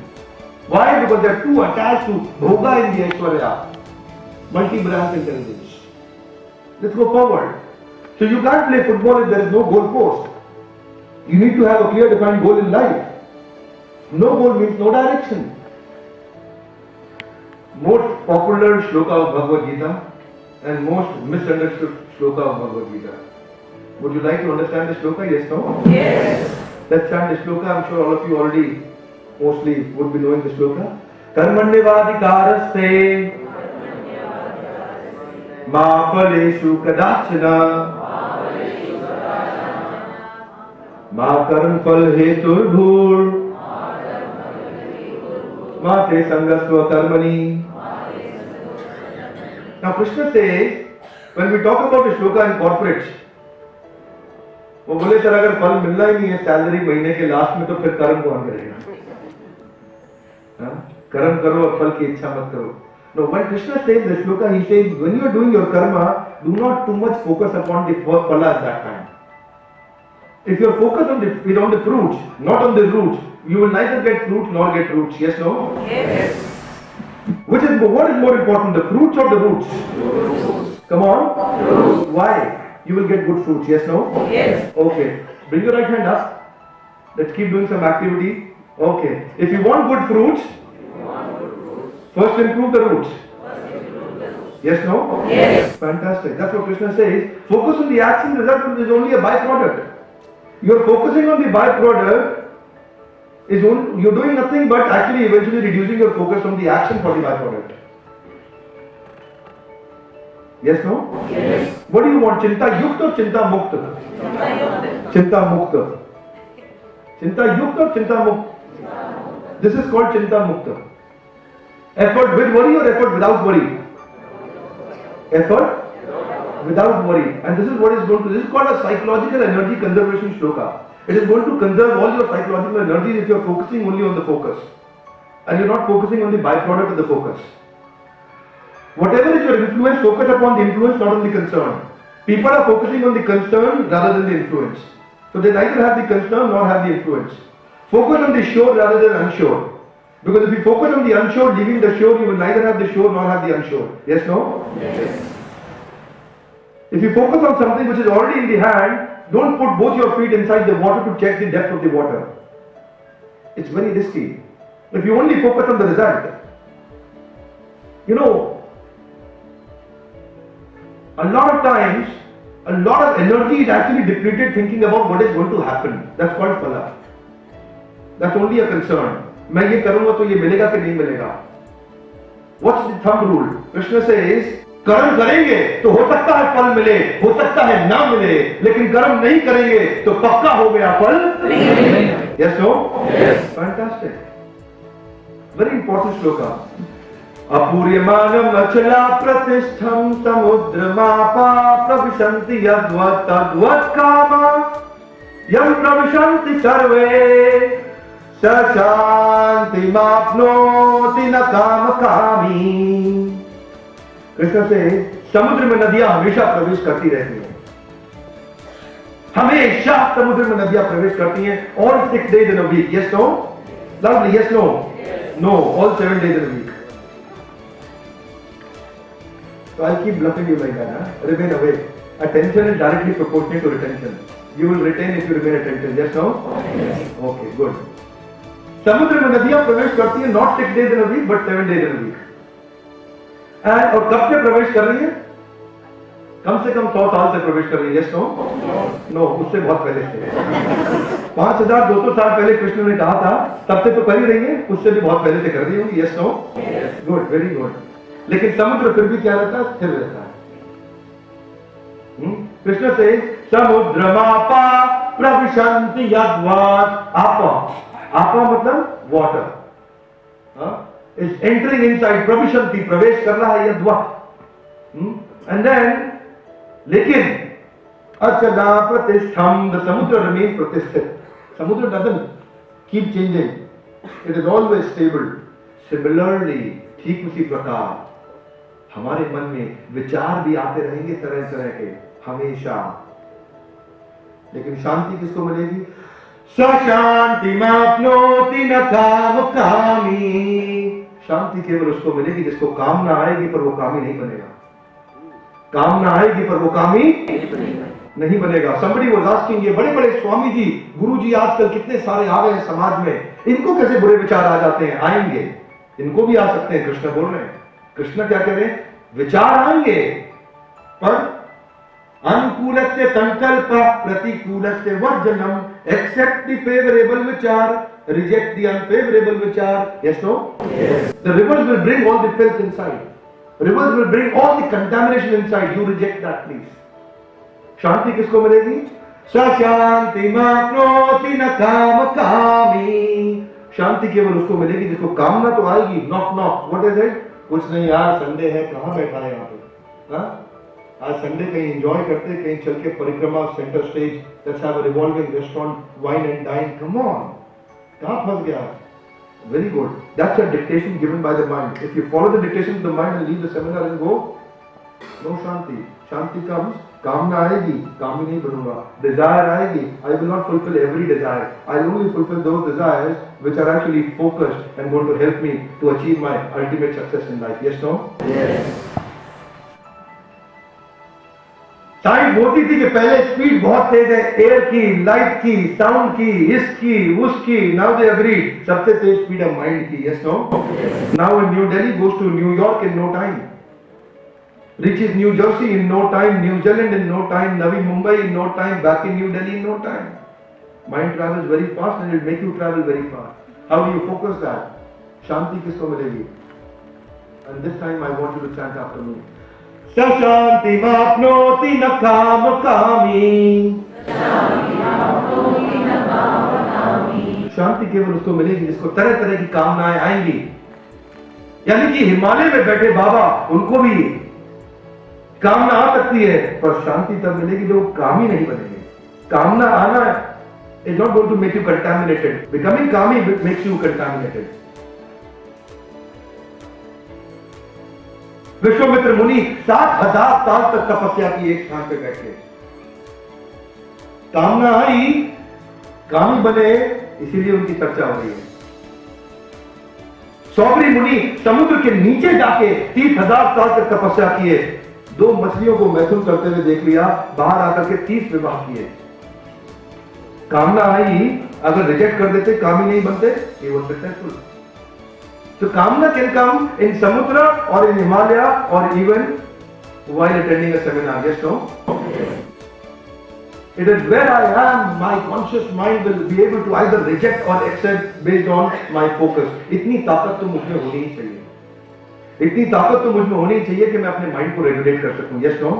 Why? Because they are too attached to Bhoga and the Aishwarya. Multi-branch intelligence. Let's go forward. So you can't play football if there is no goal post. You need to have a clear defined goal in life. No goal means no direction. Most popular shloka of Bhagavad Gita and most misunderstood shloka of Bhagavad Gita. Would you like to understand the shloka? Yes, no? Yes. Let's chant the shloka. I'm sure all of you already mostly would be knowing the shloka. Karmanyavadikaraste ma phaleshu kadachana ma karam phal heturbhur ma te sangasva karmani. Now Krishna says, when we talk about the shloka in corporate, वो बोले sir अगर फल मिलना ही नहीं है salary महीने के last में तो फिर कर्म कौन करेगा? कर्म करो और फल की इच्छा मत करो. No, when Krishna says the shloka, he says when you are doing your karma, do not too much focus upon the phala at that time. If you are focused on the fruit, not on the root, you will neither get fruit nor get roots. Yes, no? Yes. What is more important, the fruits or the roots? Roots. Come on. Roots. Why? You will get good fruits. Yes, no? Yes. Okay. Bring your right hand up. Let's keep doing some activity. Okay. If you want good fruits, first improve the roots. Yes, no? Yes. Fantastic. That's what Krishna says. Focus on the action, result is only a byproduct. You are focusing on the byproduct, you're doing nothing but actually eventually reducing your focus from the action for the byproduct. Yes, no? Yes. What do you want? Chinta yukta or chinta mukta? Chinta mukta. Chinta yukta or chinta mukta? This is called chinta mukta. Effort with worry or effort without worry? Effort without worry. And this is what is going to, this is called a psychological energy conservation shloka. It is going to conserve all your psychological energy if you are focusing only on the focus. And you are not focusing on the byproduct of the focus. Whatever is your influence, focus upon the influence, not on the concern. People are focusing on the concern rather than the influence. So they neither have the concern nor have the influence. Focus on the sure rather than unsure. Because if you focus on the unsure, leaving the sure, you will neither have the sure nor have the unsure. Yes, no? Yes. If you focus on something which is already in the hand, don't put both your feet inside the water to check the depth of the water. It's very risky. If you only focus on the result, a lot of times, a lot of energy is actually depleted thinking about what is going to happen. That's called phala. That's only a concern. मैं ये करूंगा तो ये मिलेगा कि नहीं मिलेगा? What's the thumb rule? Krishna says, कर्म करेंगे तो हो सकता है फल मिले, हो सकता है ना मिले, लेकिन कर्म नहीं करेंगे तो पक्का हो गया फल नहीं. Yes, no? Yes. Fantastic. Very important shloka. अपूर्यमानम अचला प्रतिष्ठम समुद्रमापा प्रविशन्ति यद्वत् तद्वत् कामा यं प्रविशन्ति सर्वे स शान्तिमाप्नोति न कामकामी. कृष्ण से समुद्र में नदियां हमेशा प्रवेश करती रहती हैं. हमेशा समुद्र में नदियां प्रवेश करती हैं. All 6 days in a week. Yes, no? Lovely. Yes, no? No. All 7 days in a week. So I'll keep bluffing you like that. Remain awake. Attention is directly proportional to retention. You will retain if you remain attentive. Yes, no? Okay, good. समुद्र में नदियां प्रवेश करती हैं not 6 days in a week but 7 days in a week. And और कब से प्रवेश कर रही है? कम से कम 100 साल से प्रवेश कर रही है. Yes, no? No, उससे बहुत पहले से. 5200 साल पहले कृष्ण ने कहा था, तब से तो कर ही रही है, उससे भी बहुत पहले से कर रही होंगी. Yes, no? Good, very good. लेकिन समुद्र फिर भी क्या रहता है? स्थिर रहता है. कृष्ण से समुद्रमापा प्रविशन्ति यद्वात्. आपा मतलब वाटर इज एंटरिंग इनसाइड. प्रविशन्ति प्रवेश कर रहा है यद्वात्. एंड देन लेकिन अचला प्रतिष्ठम. द समुद्र रिमेन्स प्रतिष्ठित. समुद्र doesn't keep changing, it is always stable. Similarly ठीक उसी प्रकार हमारे मन में विचार भी आते रहेंगे तरह तरह के हमेशा, लेकिन शांति किसको मिलेगी? शांति माप्नोति न काम कामी. शांति केवल उसको मिलेगी जिसको कामना आएगी पर वो कामी नहीं बनेगा. कामना आएगी पर वो कामी नहीं बनेगा. somebody was asking, ये बड़े बड़े स्वामी जी, गुरु जी आजकल कितने सारे आ गए हैं समाज में, इनको कैसे बुरे विचार आ जाते हैं? आएंगे, इनको भी आ सकते हैं. कृष्ण बोल रहे हैं. कृष्ण क्या कह रहे हैं? विचार आएंगे पर अनुकूल से संकल्प प्रतिकूल से वर्जनम. एक्सेप्ट द फेवरेबल विचार, रिजेक्ट द अनफेवरेबल विचार. Yes no? The reverse will bring all the filth inside. Reverse will bring all the contamination inside. You reject that please. शांति किसको मिलेगी? शांति माप्नोति न काम कामी. शांति केवल उसको मिलेगी जिसको कामना तो आएगी. Knock knock. What is it? कुछ नहीं यार, संडे है, कहां बैठा है यहाँ पे? आज संडे कहीं एंजॉय करते, कहीं चल के परिक्रमा, centre stage, let's have a revolving restaurant, wine and dine. Come on, कहां फंस गया? Very good. That's a dictation given by the mind. If you follow the dictation of the mind and leave the seminar and go, no shanti. Shanti comes, कामना आएगी, कामी नहीं बनूंगा. Desire आएगी, I will not fulfil every desire. I will only fulfil those desires which are actually focused and going to help me to achieve my ultimate success in life. Yes, no? Yes. Science बोलती थी कि पहले speed बहुत तेज है, air की, light की, sound की, इसकी, उसकी. नाउ दे एग्री, सबसे तेज स्पीड है माइंड की. Yes no? Now in New Delhi goes to New York in no time, reaches New Jersey in no time, New Zealand in no time, Navi Mumbai in no time, back in New Delhi in no time. Mind travels very fast and it will make you travel very fast. How do you focus that? Shanti किसको मिलेगी? And this time I want you to chant after me. Shanti माप्नोति न काम कामी. शांति केवल उसको मिलेगी जिसको तरह तरह की कामनाएं आएंगी. यानी कि हिमालय में बैठे बाबा, उनको भी कामना आ सकती है, पर शांति तब मिलेगी जब वो कामी नहीं बनेंगे. कामना आना is not going to make you contaminated. Becoming kami makes you contaminated. Vishwamitra मुनि 7000 साल तक तपस्या की एक स्थान पे बैठे. कामना आई, कामी बने, इसीलिए उनकी चर्चा हो रही है. सौबरी मुनि समुद्र के नीचे जाके 30,000 साल तक तपस्या किए. 2 मछलियों को मैथुन करते हुए देख लिया, बाहर आकर के 30 विवाह किए. कामना आई, अगर रिजेक्ट कर देते, कामी नहीं बनते, ये वो सक्सेसफुल. तो कामना कैन कम इन समुद्र और इन हिमालय और even while attending a seminar. Yes, no? It is where I am, my conscious mind will be able to either reject or accept based on my focus. इतनी ताकत तो मुझ में होनी ही चाहिए. इतनी ताकत तो मुझ में होनी चाहिए कि मैं अपने माइंड को रेगुलेट कर सकूं. Yes, no?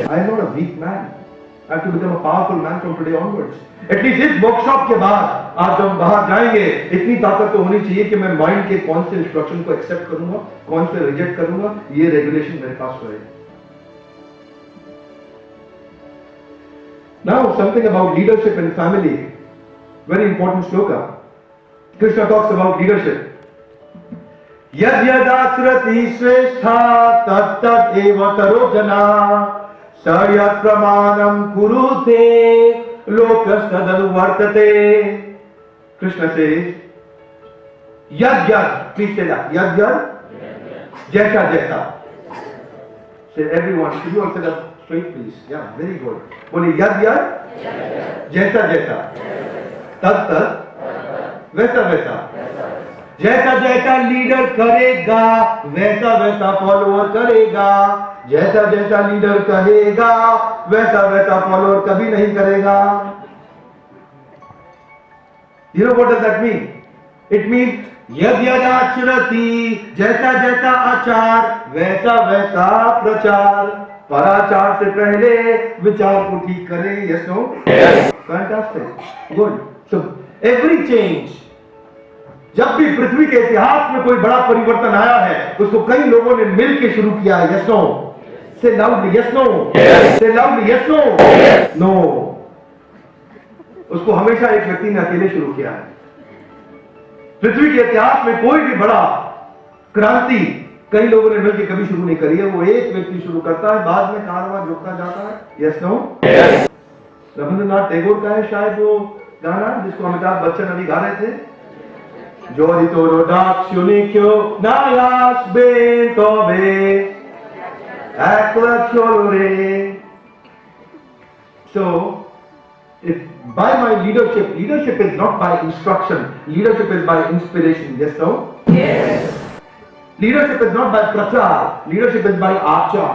I am not a weak man. I have to become a powerful man from today onwards. At least इस वर्कशॉप के बाद आज जब बाहर जाएंगे, इतनी ताकत तो होनी चाहिए कि मैं माइंड के कौन से इंस्ट्रक्शन को एक्सेप्ट करूंगा, कौन से रिजेक्ट करूंगा, ये रेगुलेशन मेरे पास रहे. Now something about leadership and family. Very important shloka. Krishna talks about leadership. Yad yad achrati shrestha tat tat eva karo jana sayat pramanam kurute lokastadanu vartate. Krishna says, yad yad, please say that, yad yad, jaisa jaisa. Say everyone, should you all say that? straight please. Yeah, very good. बोलिए यद यद जैसा जैसा तद तद वैसा वैसा जैसा जैसा लीडर करेगा वैसा वैसा फॉलोअर करेगा जैसा जैसा लीडर कहेगा वैसा वैसा फॉलोअर कभी नहीं करेगा. You know what does that mean? It means यद यद आचरति जैसा जैसा आचार वैसा वैसा प्रचार. पराचार से पहले विचार को ठीक करें. Yes, no? Fantastic. Good. So every change, जब भी पृथ्वी के इतिहास में कोई बड़ा परिवर्तन आया है उसको कई लोगों ने मिलकर शुरू किया है. Yes, no? Say loudly. Yes, no? Say loudly. Yes, no? No. उसको हमेशा एक व्यक्ति ने अकेले शुरू किया है. पृथ्वी के इतिहास में कोई भी बड़ा क्रांति कई लोगों ने मिलकर कभी शुरू नहीं करी है. वो एक व्यक्ति शुरू करता है, बाद में कारवां झुकता जाता है. Yes no? रविंद्रनाथ टैगोर का है शायद वो गाना जिसको अमिताभ बच्चन अभी गा रहे थे. जोरी तोरो डाक शुनिक्यो नायास बेन तोबे एकला चोरे. So if by my leadership is not by instruction, leadership is by inspiration. Yes, no? Yes. Leadership is not by prachar, leadership is by achar.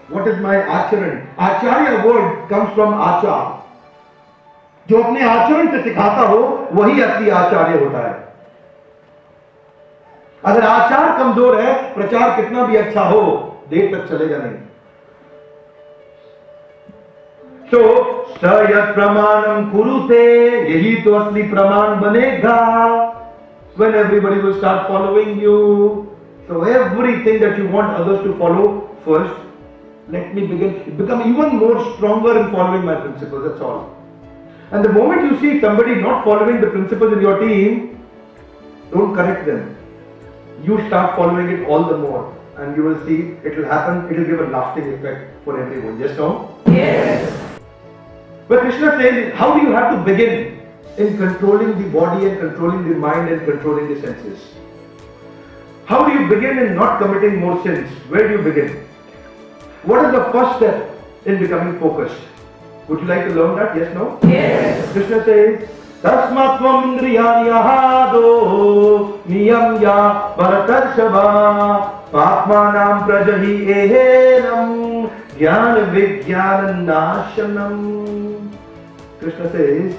What is my acharan? Acharya word comes from achar. जो अपने आचरण से सिखाता हो वही असली आचार्य होता है. अगर आचार कमजोर है प्रचार कितना भी अच्छा हो देर तक चलेगा नहीं. तो सयत प्रमाणम कुरुते, यही तो असली प्रमाण बनेगा. When everybody will start following you. So everything that you want others to follow, first let me become even more stronger in following my principles. That's all. And the moment you see somebody not following the principles in your team, don't correct them. You start following it all the more, and you will see it will happen. It will give a lasting effect for everyone. Yes, no? Yes. But Krishna says, how do you have to begin in controlling the body and controlling the mind and controlling the senses? How do you begin in not committing more sins? Where do you begin? What is the first step in becoming focused? Would you like to learn that? Yes, no? Yes. Krishna says, Tasmatvam indriyani ahado niyamya bharatarshava papmanam prajahi ehenam jnana vijnana nashanam. Krishna says,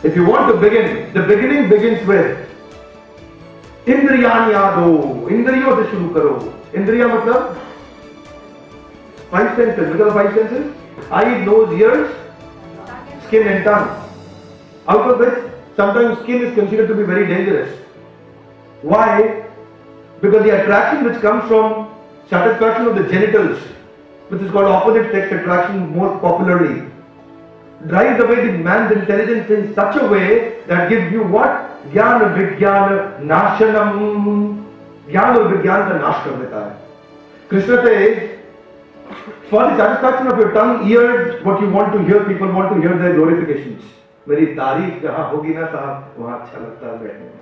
if you want to begin, the beginning begins with indriyani ahado. Indriyo se shuru karo. Indriya matlab 5 senses. What are the 5 senses? Eye, nose, ears, skin and tongue. Out of which sometimes skin is considered to be very dangerous. Why? Because the attraction which comes from satisfaction of the genitals, which is called opposite sex attraction more popularly, drives away the man's intelligence in such a way that gives you what? Jnana Vijnana Nashanam. Jnana और विज्ञान का नाश कर देता है. Krishna says, for the satisfaction of your tongue, ears, what you want to hear, people want to hear their glorifications. मेरी तारीफ जहाँ होगी ना साहब वहाँ अच्छा लगता है बैठने में.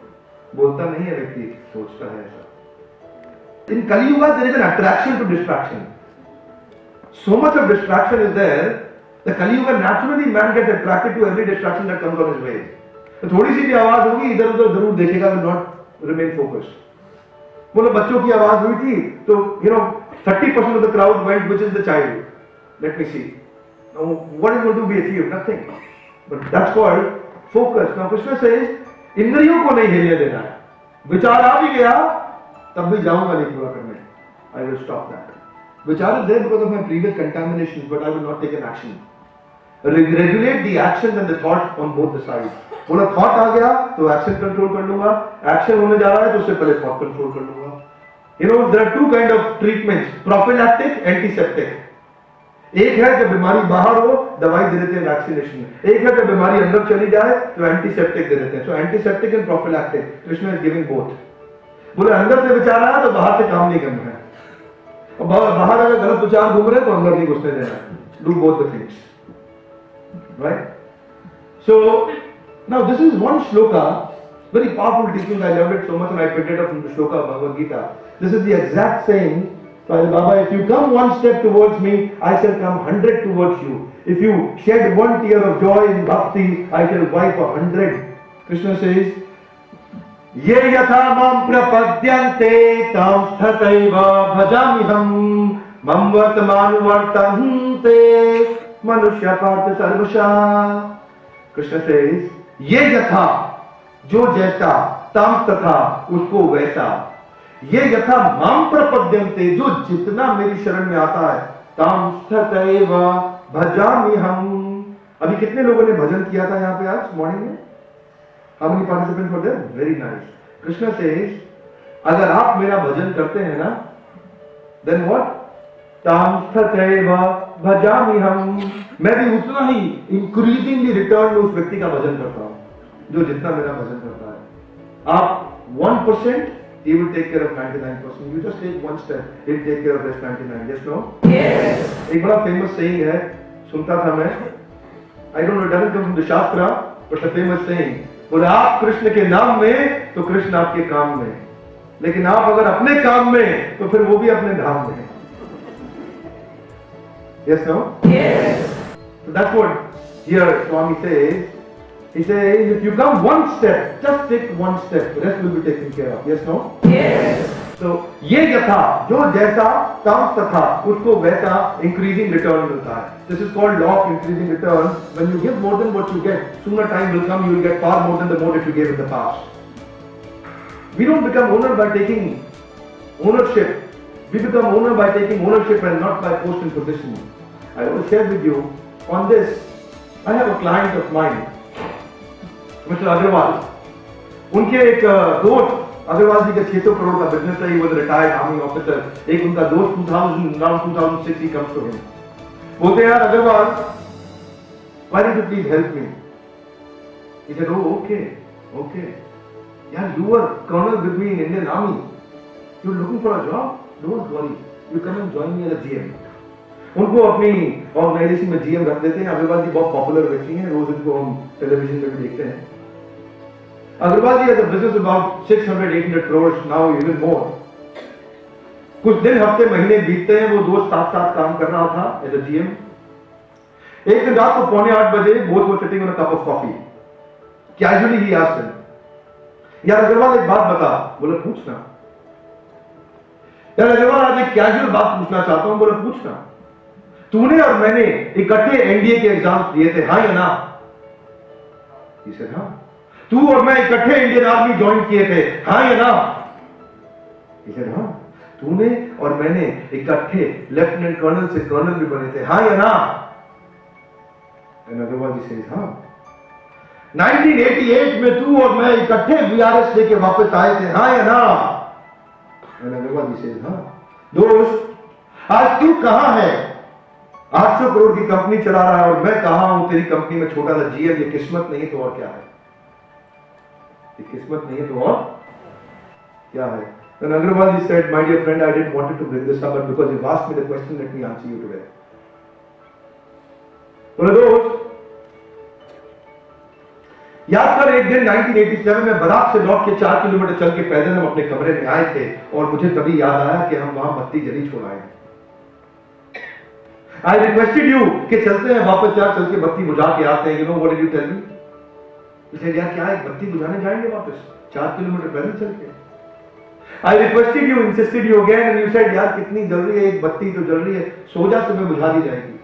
बोलता नहीं है व्यक्ति, सोचता है ऐसा. In Kali Yuga there is an attraction to distraction. So much of distraction is there. The Kali Yuga naturally man gets attracted to every distraction that comes on his way. तो थोड़ी सी भी आवाज होगी इधर उधर जरूर देखेगा, will not remain focused. बोलो बच्चों की आवाज हुई थी तो 30% of the crowd went, which is the child? Let me see. Now, what is going to be achieved? Nothing. But that's called focus. Now, Krishna says, इंद्रियों को नहीं हिलने देना है. विचार आ भी गया, तब भी जाऊंगा नहीं पूरा करने. I will stop that. विचार is there because of my previous contaminations, but I will not take an action. Regulate the actions and the thoughts on both the sides. बोला thought आ गया तो action control कर लूंगा. Action होने जा रहा है तो उससे पहले thought control कर लूंगा. There are two kind of treatments, prophylactic, antiseptic. एक है जब बीमारी बाहर हो दवाई दे देते हैं वैक्सीनेशन. एक है जब बीमारी अंदर चली जाए तो एंटीसेप्टिक दे देते हैं. So antiseptic and prophylactic. Krishna is giving both. बोले अंदर से विचार आया तो बाहर से काम नहीं करना है, और बाहर अगर गलत विचार घूम रहे तो अंदर नहीं घुसने देना है. Do both the things, right? So now this is one shloka, very powerful teaching. I loved it so much and I picked it up from the shloka of Bhagavad Gita. This is the exact saying So I said, Baba, if you come one step towards me, I shall come 100 towards you. If you shed one tear of joy in bhakti, I shall wipe 100. Krishna says, Ye yatha mam prapadyante tam sthataiva bhajamiham mam vartamanu vartante manushya partha sarvasha. Krishna says, Ye yatha, जो जैसा ताम तथा उसको वैसा, ये यथा माम प्रपद्यन्ते, जो जितना मेरी शरण में आता है, ताम स्थतैव भजामि हम. अभी कितने लोगों ने भजन किया था यहाँ पे आज मॉर्निंग में? How many participants were there? Very nice. Krishna says, अगर आप मेरा भजन करते हैं ना, then what? ताम स्थतैव भजामि हम. मैं भी उतना ही इंक्रीजिंगली रिटर्न उस व्यक्ति का भजन करता हूं जो जितना मेरा भजन करता है. आप 1%, he will take care of 99%. You just take one step, he'll take care of rest 99. Yes, no? Yes. एक बड़ा famous saying है, सुनता था मैं. I don't know, it doesn't come from the Shastra, but it's a famous saying. बोले आप कृष्ण के नाम में तो कृष्ण आपके काम में, लेकिन आप अगर अपने काम में तो फिर वो भी अपने धाम में. Yes, no? Yes. So that's what here Swami says. He says, if you come one step, just take one step, the rest will be taken care of. Yes, no? Yes. So, ये यथा, जो जैसा, तम तथा, उसको वैसा increasing return मिलता है. This is called law of increasing return. When you give more than what you get, sooner time will come, you will get far more than the more that you gave in the past. We don't become owner by taking ownership. We become owner by taking ownership and not by post and position. I will share with you on this. I have a client of mine, mister Agarwal. उनके एक दोस्त, अग्रवाल जी का 600 करोड़ का business है. He was retired army officer. एक उनका दोस्त 2006 he comes to him. बोलते हैं, यार Agarwal, why don't you please help me? He said, oh okay. यार, you were colonel with me in Indian Army. You are looking for a job? Don't worry. You come and join me as a GM. उनको अपनी organisation में GM रख देते हैं. अग्रवाल जी बहुत popular व्यक्ति हैं, रोज इनको हम टेलीविजन पे भी देखते हैं. अग्रवाल जी has a business about 600-800 crores now, even more. कुछ दिन हफ्ते महीने बीतते हैं, वो दोस्त साथ काम कर रहा था एज अ GM. एक दिन रात को 7:45 बजे both were sitting on a cup of coffee. Casually he asked him, यार अग्रवाल एक बात बता. बोले पूछना. यार अग्रवाल आज एक कैजुअल बात पूछना चाहता हूं. बोले पूछना. तूने और मैंने इकट्ठे एनडीए के एग्जाम्स दिए थे, हाँ या ना? He said, हाँ. तू और मैं इकट्ठे इंडियन आर्मी ज्वाइन किए थे, हाँ या ना? He said, हाँ. तूने और मैंने इकट्ठे लेफ्टिनेंट कर्नल से कर्नल भी बने थे, हाँ या ना? And Agarwal says, हाँ. 1988 में तू और मैं इकट्ठे वीआरएस लेके वापस आए थे, हाँ या ना? And Agarwal says, हाँ. दोस्त, आज तू कहां है? 800 करोड़ की कंपनी चला रहा है और मैं कहां हूं तेरी कंपनी में छोटा सा GM. ये किस्मत नहीं है तो और क्या है? ये किस्मत नहीं है तो और क्या है? Then Agarwal ji said, my dear friend, I didn't want to bring this up, but because you've asked me the question, let me answer you today. बोले दोस्त, याद कर एक दिन 1987 में बारात से लौट के 4 किलोमीटर चल के पैदल हम अपने कमरे में आए थे और मुझे तभी याद आया कि हम वहां बत्ती जली छोड़ आए. I requested you कि चलते हैं वापस, यार चल के बत्ती बुझा के आते हैं. You know what did you tell me? You said, यार क्या एक बत्ती बुझाने जाएंगे वापस 4 किलोमीटर पैदल चल के? I requested you, insisted you again, and you said, यार कितनी जल रही है, एक बत्ती तो जल रही है, सो जा, तुम्हें बुझा दी जाएगी.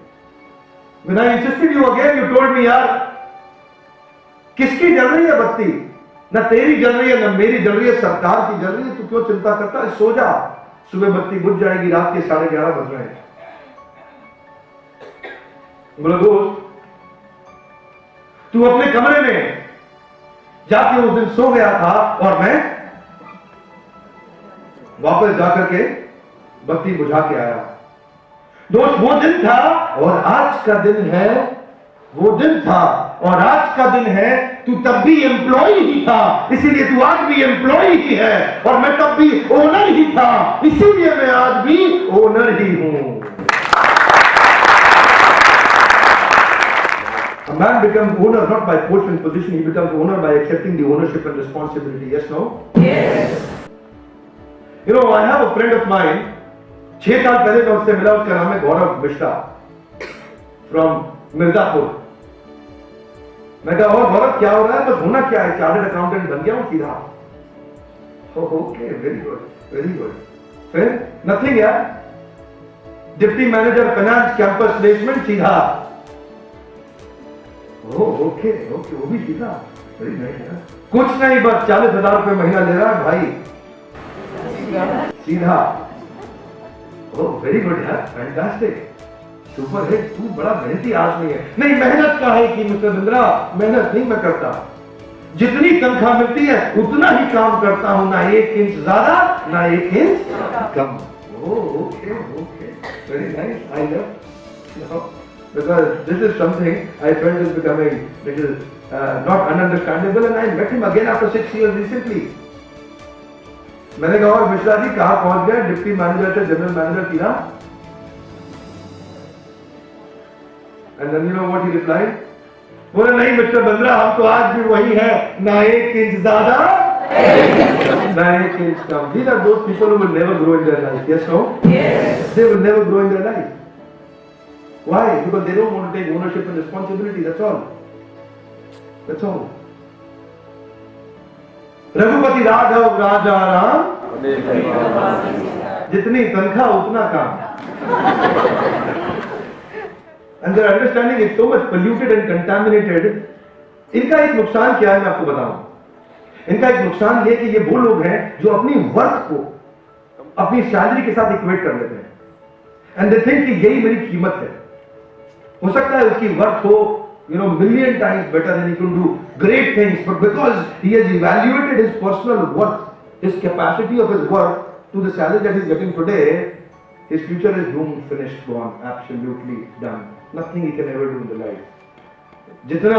When I insisted you again, you told me, यार किसकी जल रही है बत्ती? ना तेरी जल रही है, ना मेरी जल रही है, सरकार की जल रही है. तू क्यों चिंता करता है? सो जा, सुबह बत्ती बुझ जाएगी. रात के 11:30 बज रहे हैं. बोले दोस्त, तू अपने कमरे में जाके उस दिन सो गया था और मैं वापस जाकर के बत्ती बुझा के आया. दोस्त, वो दिन था और आज का दिन है. वो दिन था और आज का दिन है. तू तब भी एम्प्लॉय ही था, इसीलिए तू आज भी एम्प्लॉय ही है. और मैं तब भी ओनर ही था, इसीलिए मैं आज भी ओनर ही हूं. A man becomes owner not by post and position, he becomes owner by accepting the ownership and responsibility. Yes, no? Yes. You know, I have a friend of mine, 6 साल पहले मैं उससे मिला, उसका नाम है गौरव मिश्रा फ्रॉम मिर्जापुर। मैं कहा और गौरव क्या हो रहा है? बस होना क्या है, चार्टर्ड अकाउंटेंट बन गया हूं सीधा। Okay, very good, very good. फिर नथिंग यार, deputy manager finance campus placement सीधा। ओके ओके, वो भी सीधा, वेरी नाइस यार। कुछ नहीं, बस 40,000 रुपए महीना ले रहा है भाई, सीधा। ओह वेरी गुड यार, फैंटास्टिक, सुपर हिट। तू बड़ा मेहनती आदमी है। नहीं, मेहनत का है कि मिस्टर बिंद्रा, मेहनत नहीं मैं करता, जितनी तनख्वाह मिलती है उतना ही काम करता हूं, ना 1 इंच ज्यादा ना 1 inch come. Okay okay, very nice, I love, because this is something I felt is becoming little not ununderstandable, and I met him again after 6 years recently. मैंने कहा और मिश्रा जी कहां पहुंच गए, डिप्टी मैनेजर से जनरल मैनेजर सीधा? And then you know what he replied? बोले नहीं मिस्टर बिंद्रा, हम तो आज भी वही है, ना 1 इंच ज्यादा ना 1 inch come. These are those people who will never grow in their life. Yes, no? Yes. They will never grow in their life. Why? Because they don't want to take ownership and responsibility. That's all. That's all. Raghupati Raghav Raja Ram, जितनी तनख्वाह उतना काम। And their understanding is so much polluted and contaminated. इनका एक नुकसान क्या है मैं आपको बताऊं। इनका एक नुकसान ये कि ये वो लोग हैं जो अपनी वर्थ को अपनी सैलरी के साथ इक्वेट कर लेते हैं। एंड दे थिंक कि यही मेरी कीमत है। हो सकता है उसकी वर्थ हो million times better than he can do great things, but because he has evaluated his personal worth, his capacity of his worth to the salary that he is getting today, his future is doomed, finished, gone, absolutely done. Nothing he can ever do in the life. जितना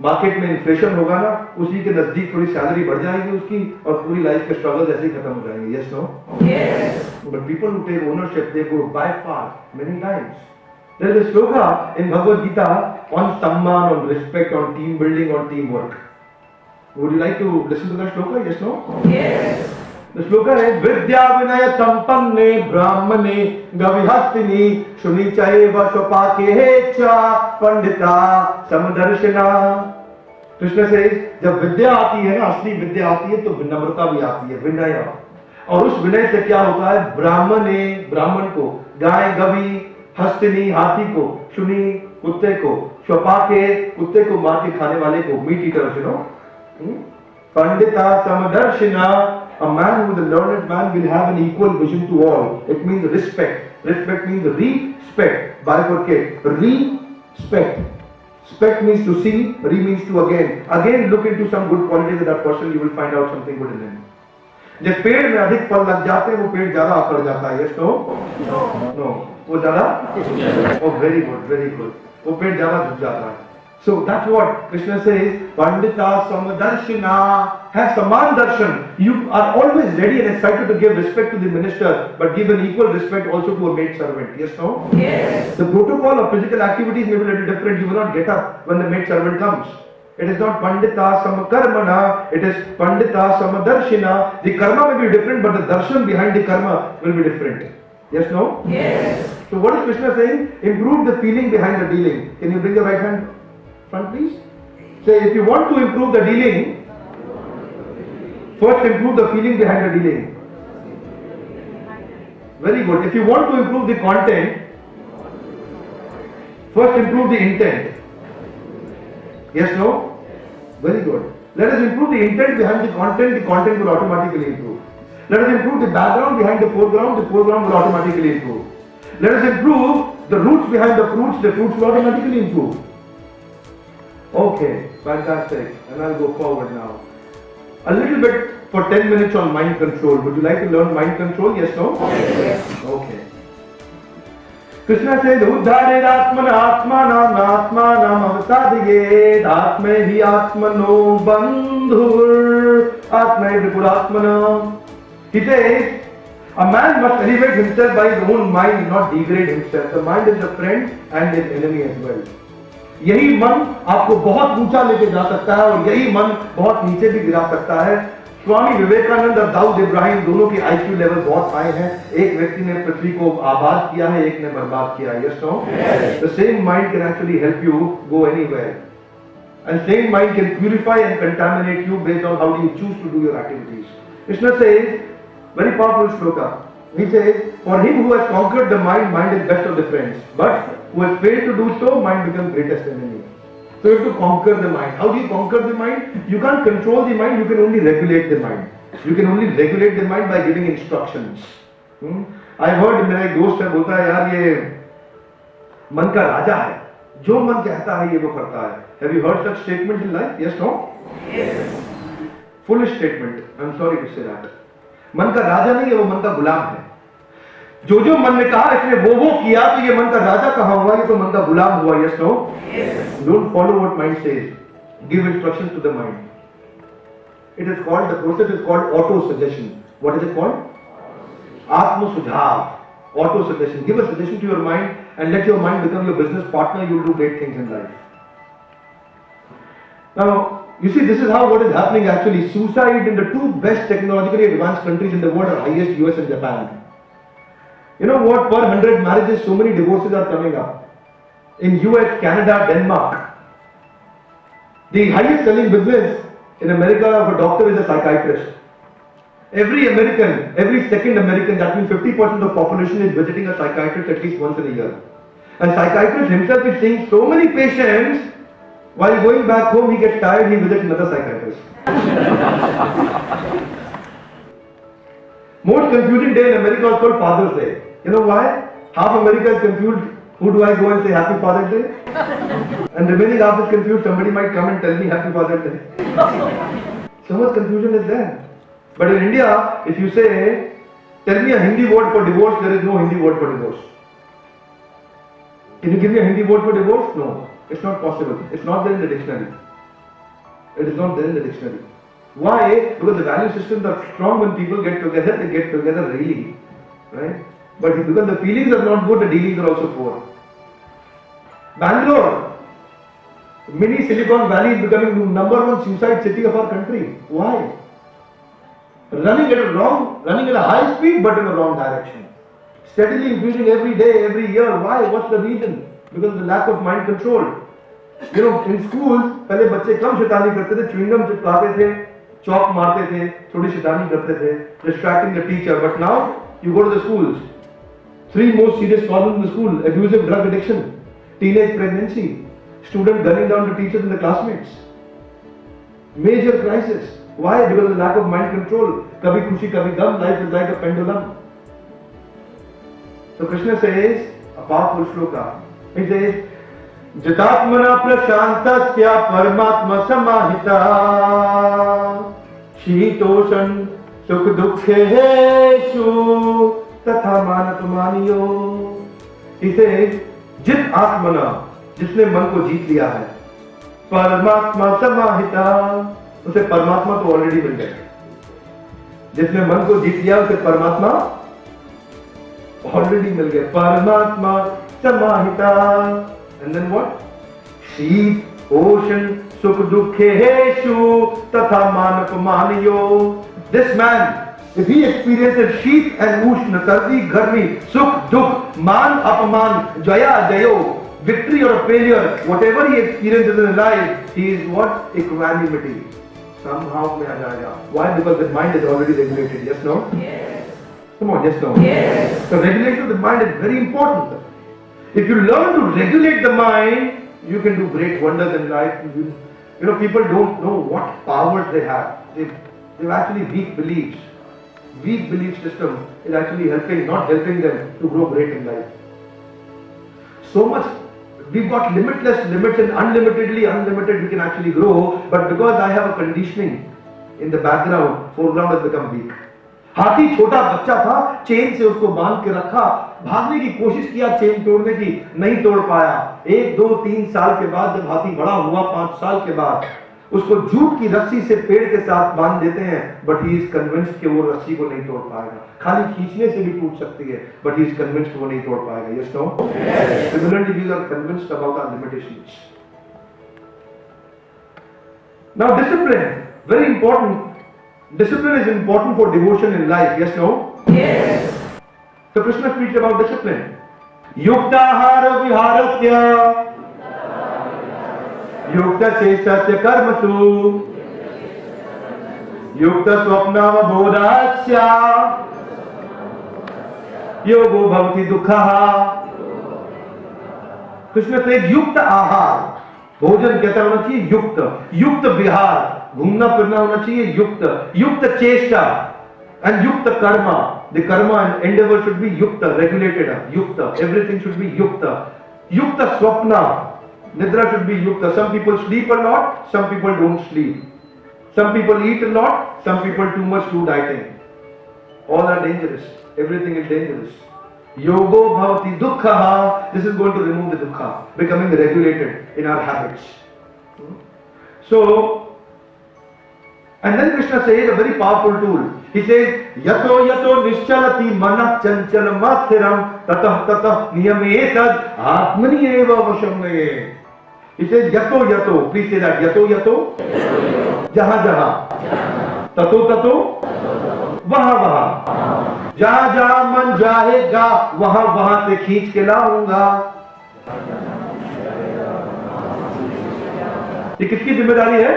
market में inflation होगा ना, उसी के नजदीक थोड़ी salary बढ़ जाएगी उसकी और पूरी लाइफ के स्ट्रगल ऐसे ही खत्म हो जाएंगे। Yes, no? Yes. But people who take ownership, they go by far many times. There is a shloka in Bhagavad Gita on samman, on respect, on team building, on teamwork. Would you like to listen to that shloka? Yes, no? Yes. The shloka is Vidya Vinaya Sampanne Brahmane Gavihastini Shunichaiva Shopakehecha Pandita Samadarshana. Krishna says, जब विद्या आती है ना, असली विद्या आती है तो विनम्रता भी आती है, विनय। और उस विनय से क्या होता है? ब्राह्मण को, गाय गवी, हस्तिनी हाथी को, शुनी कुत्ते को, शपाके कुत्ते को मार के खाने वाले को, meat eater, you know, Pandita समदर्शिना, a man who is a learned man will have an equal vision to all. It means respect. Respect means respect. Bifurcate. Respect. Spect means to see. Re means to again look into some good qualities of that person. You will find out something good in him. जब पेड़ में अधिक फल लग जाते हैं वो पेड़ ज्यादा आकर जाता है। Yes, no? No. वो ज्यादा? Oh, very good, very good. वो पेड़ ज्यादा झुक जाता है। So that's what Krishna says. Pandita Samadarshina, have Saman Darshan. You are always ready and excited to give respect to the minister, but give an equal respect also to a maid servant. Yes, no? Yes. The protocol of physical activities may be a little different. You will not get up when the maid servant comes. It is not Pandita Samakarmana, it is Pandita Samadarshina. The karma may be different, but the darshan behind the karma will be different. Yes, no? Yes. So what is Krishna saying? Improve the feeling behind the dealing. Can you bring the right hand front, please? Say, if you want to improve the dealing, first improve the feeling behind the dealing. Very good. If you want to improve the content, first improve the intent. Yes, no? Very good. Let us improve the intent behind the content will automatically improve. Let us improve the background behind the foreground will automatically improve. Let us improve the roots behind the fruits will automatically improve. Okay, fantastic. And I'll go forward now. A little bit for 10 minutes on mind control. Would you like to learn mind control? Yes, no? Yes. Okay. Krishna says, Uddhare Atmana Atmanam Atmanam Avasadhye Atme hi Atmano Bandhur Atme Vipuratmanam. He says, a man must elevate himself by his own mind, not degrade himself. The mind is a friend and his enemy as well. यही मन आपको बहुत ऊंचा लेके जा सकता है और यही मन बहुत नीचे भी गिरा सकता है। स्वामी विवेकानंद और दाऊद इब्राहिम दोनों के IQ लेवल बहुत हाई हैं। एक व्यक्ति ने पृथ्वी को आबाद किया है, एक ने बर्बाद किया है। Yes, no? The same mind can actually help you go anywhere. And same mind can purify and contaminate you based on how you choose to do your activities. Krishna says, very powerful shloka. He says, for him who has conquered the mind, mind is best of the friends. But who has failed to do so, mind becomes greatest enemy. So you have to conquer the mind. How do you conquer the mind? You can't control the mind, you can only regulate the mind. You can only regulate the mind by giving instructions. I heard, मेरा एक दोस्त है बोलता है यार ये मन का राजा है, जो मन कहता है ये वो करता है. Have you heard such statements in life? Yes, no? Yes. Foolish statement. I'm sorry to say that. मन का राजा नहीं है, वो मन का गुलाम है. जो जो मन ने कहा इसने वो किया, तो ये मन का राजा कहाँ हुआ, ये तो मन का गुलाम हुआ. Yes, no? Yes. Don't follow what mind says. Give instructions to the mind. It is called, the process is called auto-suggestion. What is it called? Atma-sujhav. Auto-suggestion. Give a suggestion to your mind and let your mind become your business partner. You will do great things in life. Now, you see, this is how what is happening actually. Suicide in the two best technologically advanced countries in the world are highest, US and Japan. You know what? Per 100 marriages, so many divorces are coming up. In US, Canada, Denmark. The highest selling business in America of a doctor is a psychiatrist. Every American, every second American, that means 50% of the population is visiting a psychiatrist at least once in a year. And psychiatrist himself is seeing so many patients, while going back home he gets tired, he visits another psychiatrist. Most confusing day in America is called Father's Day. You know why? Half America is confused. Who do I go and say Happy Father's Day? And remaining half is confused. Somebody might come and tell me Happy Father's Day. So much confusion is there. But in India, if you say, tell me a Hindi word for divorce, there is no Hindi word for divorce. Can you give me a Hindi word for divorce? No. It's not possible. It's not there in the dictionary. It is not there in the dictionary. Why? Because the value systems are strong when people get together, they get together really. Right? But because the feelings are not good, the dealings are also poor. Bangalore, mini Silicon Valley is becoming the #1 suicide city of our country. Why? Running at a high speed but in the wrong direction. Steadily increasing every day, every year. Why? What's the reason? Because of the lack of mind control. You know, in schools, पहले बच्चे कम शैतानी करते थे, chewing gum चिपकाते थे, chalk मारते थे, थोड़ी शैतानी करते थे, distracting the teacher. But now, you go to the schools. 3 most serious problems in the school: abusive drug addiction, teenage pregnancy, student gunning down the teachers and the classmates. Major crisis. Why? Because of the lack of mind control. Kabhi khushi, kabhi gum. Life is like a pendulum. So Krishna says, a powerful shloka. He says, Jitatmana prashantasya paramatma samahita shitoshan sukh dukkheshu tatha manatmaniyo. He says, Jit atmana, जिसने मन को जीत लिया है, परमात्मा समाहिता, उसे परमात्मा तो already मिल गया. जिसने मन को जीत लिया उसे परमात्मा ऑलरेडी मिल गया. परमात्मा समाहिता. And then what? शीत, ओशन, सुख दुखेषु तथा मानपमानियो. This man, if he experiences शीत and उष्ण, सर्दी गर्मी, सुख दुख, मान अपमान, जया जयो, victory or a failure, whatever he experiences in life, he is what? Equanimity. Somehow में आ जाएगा. Why? Because the mind is already regulated. Yes, no? Yes. Come on, yes, no? Yes. So regulation of the mind is very important. If you learn to regulate the mind, you can do great wonders in life. You know, people don't know what powers they have. They've actually weak beliefs. Weak belief system is actually not helping them to grow great in life. So much, we've got limitless limits and unlimited we can actually grow, but because I have a conditioning in the background, foreground has become weak. हाथी छोटा बच्चा था, chain से उसको बांध के रखा, भागने की कोशिश किया चेन तोड़ने की, नहीं तोड़ पाया. 1, 2, 3 साल के बाद जब हाथी बड़ा हुआ, 5 साल के बाद, उसको जूट की रस्सी से पेड़ के साथ बांध देते हैं, बट ही इज कन्विंस्ड कि वो रस्सी को नहीं तोड़ पाएगा. खाली खींचने से भी टूट सकती है, बट ही इज कन्विंस्ड वो नहीं तोड़ पाएगा. Yes, no? Similarly we are convinced about our limitations. Now discipline, very important. Discipline is important for devotion in life, yes, no? Yes. So Krishna speaks about discipline. Yuktahara viharasya Yukta chestasya karmasu Yukta swapnava bodhasya Yogo bhavati dukhaha. Krishna says yukta ahar. भोजन कैसा होना चाहिए? युक्त. युक्त विहार, घूमना फिरना होना चाहिए युक्त. युक्त चेष्टा and yukta karma. The karma and endeavor should be yukta, regulated. Yukta. Everything should be yukta. Yukta swapna. Nidra should be yukta. Some people sleep a lot, some people don't sleep. Some people eat a lot, some people too much do dieting. All are dangerous. Everything is dangerous. Yogo bhavati dukkha. This is going to remove the dukkha, becoming regulated in our habits. So, and then Krishna says a very powerful tool. He says, Yato yato nischalati mana chanchalam mathiram tatah tatah niyametad atmani eva vashamnaye. He says, Yato yato. Please say that. Yato yato. Jaha jaha. Tato tato. Vaha vaha. जहां जहां मन जाएगा वहां वहां से खींच के लाऊंगा. ये किसकी जिम्मेदारी है?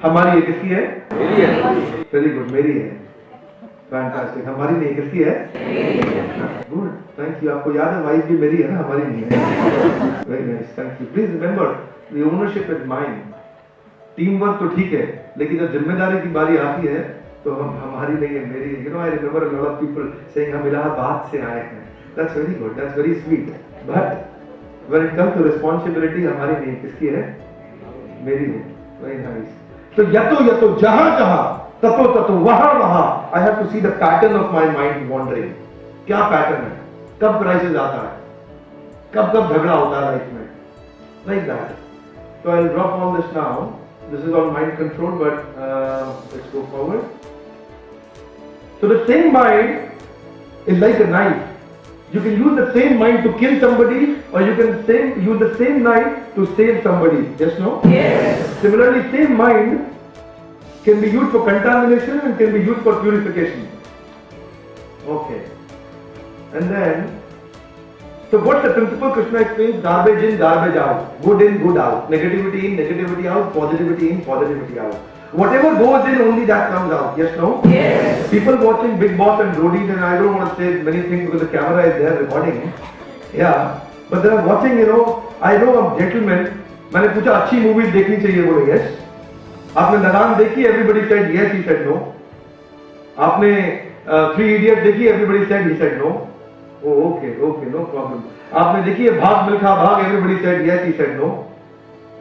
हमारी है. किसकी है? मेरी है. Very good. मेरी है. फैंटास्टिक. हमारी नहीं, किसकी है? गुड. Thank you. आपको याद है वाइफ भी मेरी है ना, हमारी नहीं है. Very nice. Thank you. Please remember the ownership is mine. Team work तो ठीक है, लेकिन जब जिम्मेदारी की बारी आती है तो हम हमारी नहीं है, मेरी. You know, I remember a lot of people saying हम इलाहाबाद से आए हैं. That's very good, that's very sweet. But when it comes to responsibility, हमारी नहीं, किसकी है? मेरी है. Very nice. तो यतो यतो, जहां जहां, ततो ततो, वहां वहां, I have to see the pattern of my mind wandering. क्या पैटर्न है? कब क्राइसिस आता है, कब कब झगड़ा होता है लाइफ में, like that. So I'll drop all this now. This is on mind control, but let's go forward. So the same mind is like a knife. You can use the same mind to kill somebody, or you can use the same knife to save somebody. Yes, no? Yes. Similarly, same mind can be used for contamination and can be used for purification. Okay. And then, so what's the principle Krishna explains? Garbage in, garbage out. Good in, good out. Negativity in, negativity out. Positivity in, positivity out. Whatever goes in, only that comes out. Yes, no? Yes. People watching Big Boss and Roadies, and I don't want to say many things because the camera is there recording. Yeah. But they are watching, you know, I know a gentleman, मैंने पूछा अच्छी movies देखनी चाहिए, बोले yes. आपने लगान देखी? Everybody said yes, he said no. आपने Three Idiots देखी? Everybody said, he said no. Oh, okay, okay, no problem. आपने देखी है भाग मिल्खा भाग? Everybody said yes, he said no.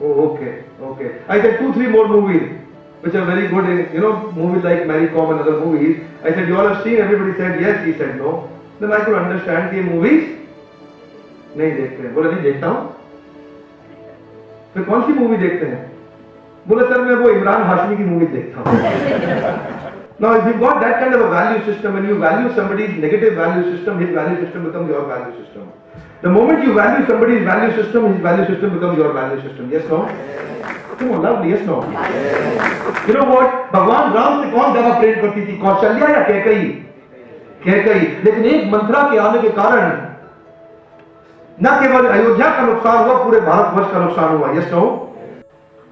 Oh, okay, okay. I said 2-3 more movies which are very good in, you know, movies like Mary Com and other movies. I said, you all have seen? Everybody said yes, he said no. Then I could understand कि movies नहीं देखते हैं. बोले नहीं देखता हूँ. फिर कौन सी मूवी देखते हैं? बोले सर मैं वो इमरान हाशमी की मूवी देखता हूँ. Now, if you've got that kind of a value system, and you value somebody's negative value system, his value system becomes your value system. The moment you value somebody's value system, his value system becomes your value system. Yes, no? Come on, lovely. Yes, no? You know what? भगवान राम से कौन ज्यादा प्रेम करती थी, कौशल्या या कैकेयी? कैकेयी. लेकिन एक मंत्रा के आने के कारण न केवल अयोध्या का नुकसान हुआ, पूरे भारतवर्ष का नुकसान हुआ. Yes, no?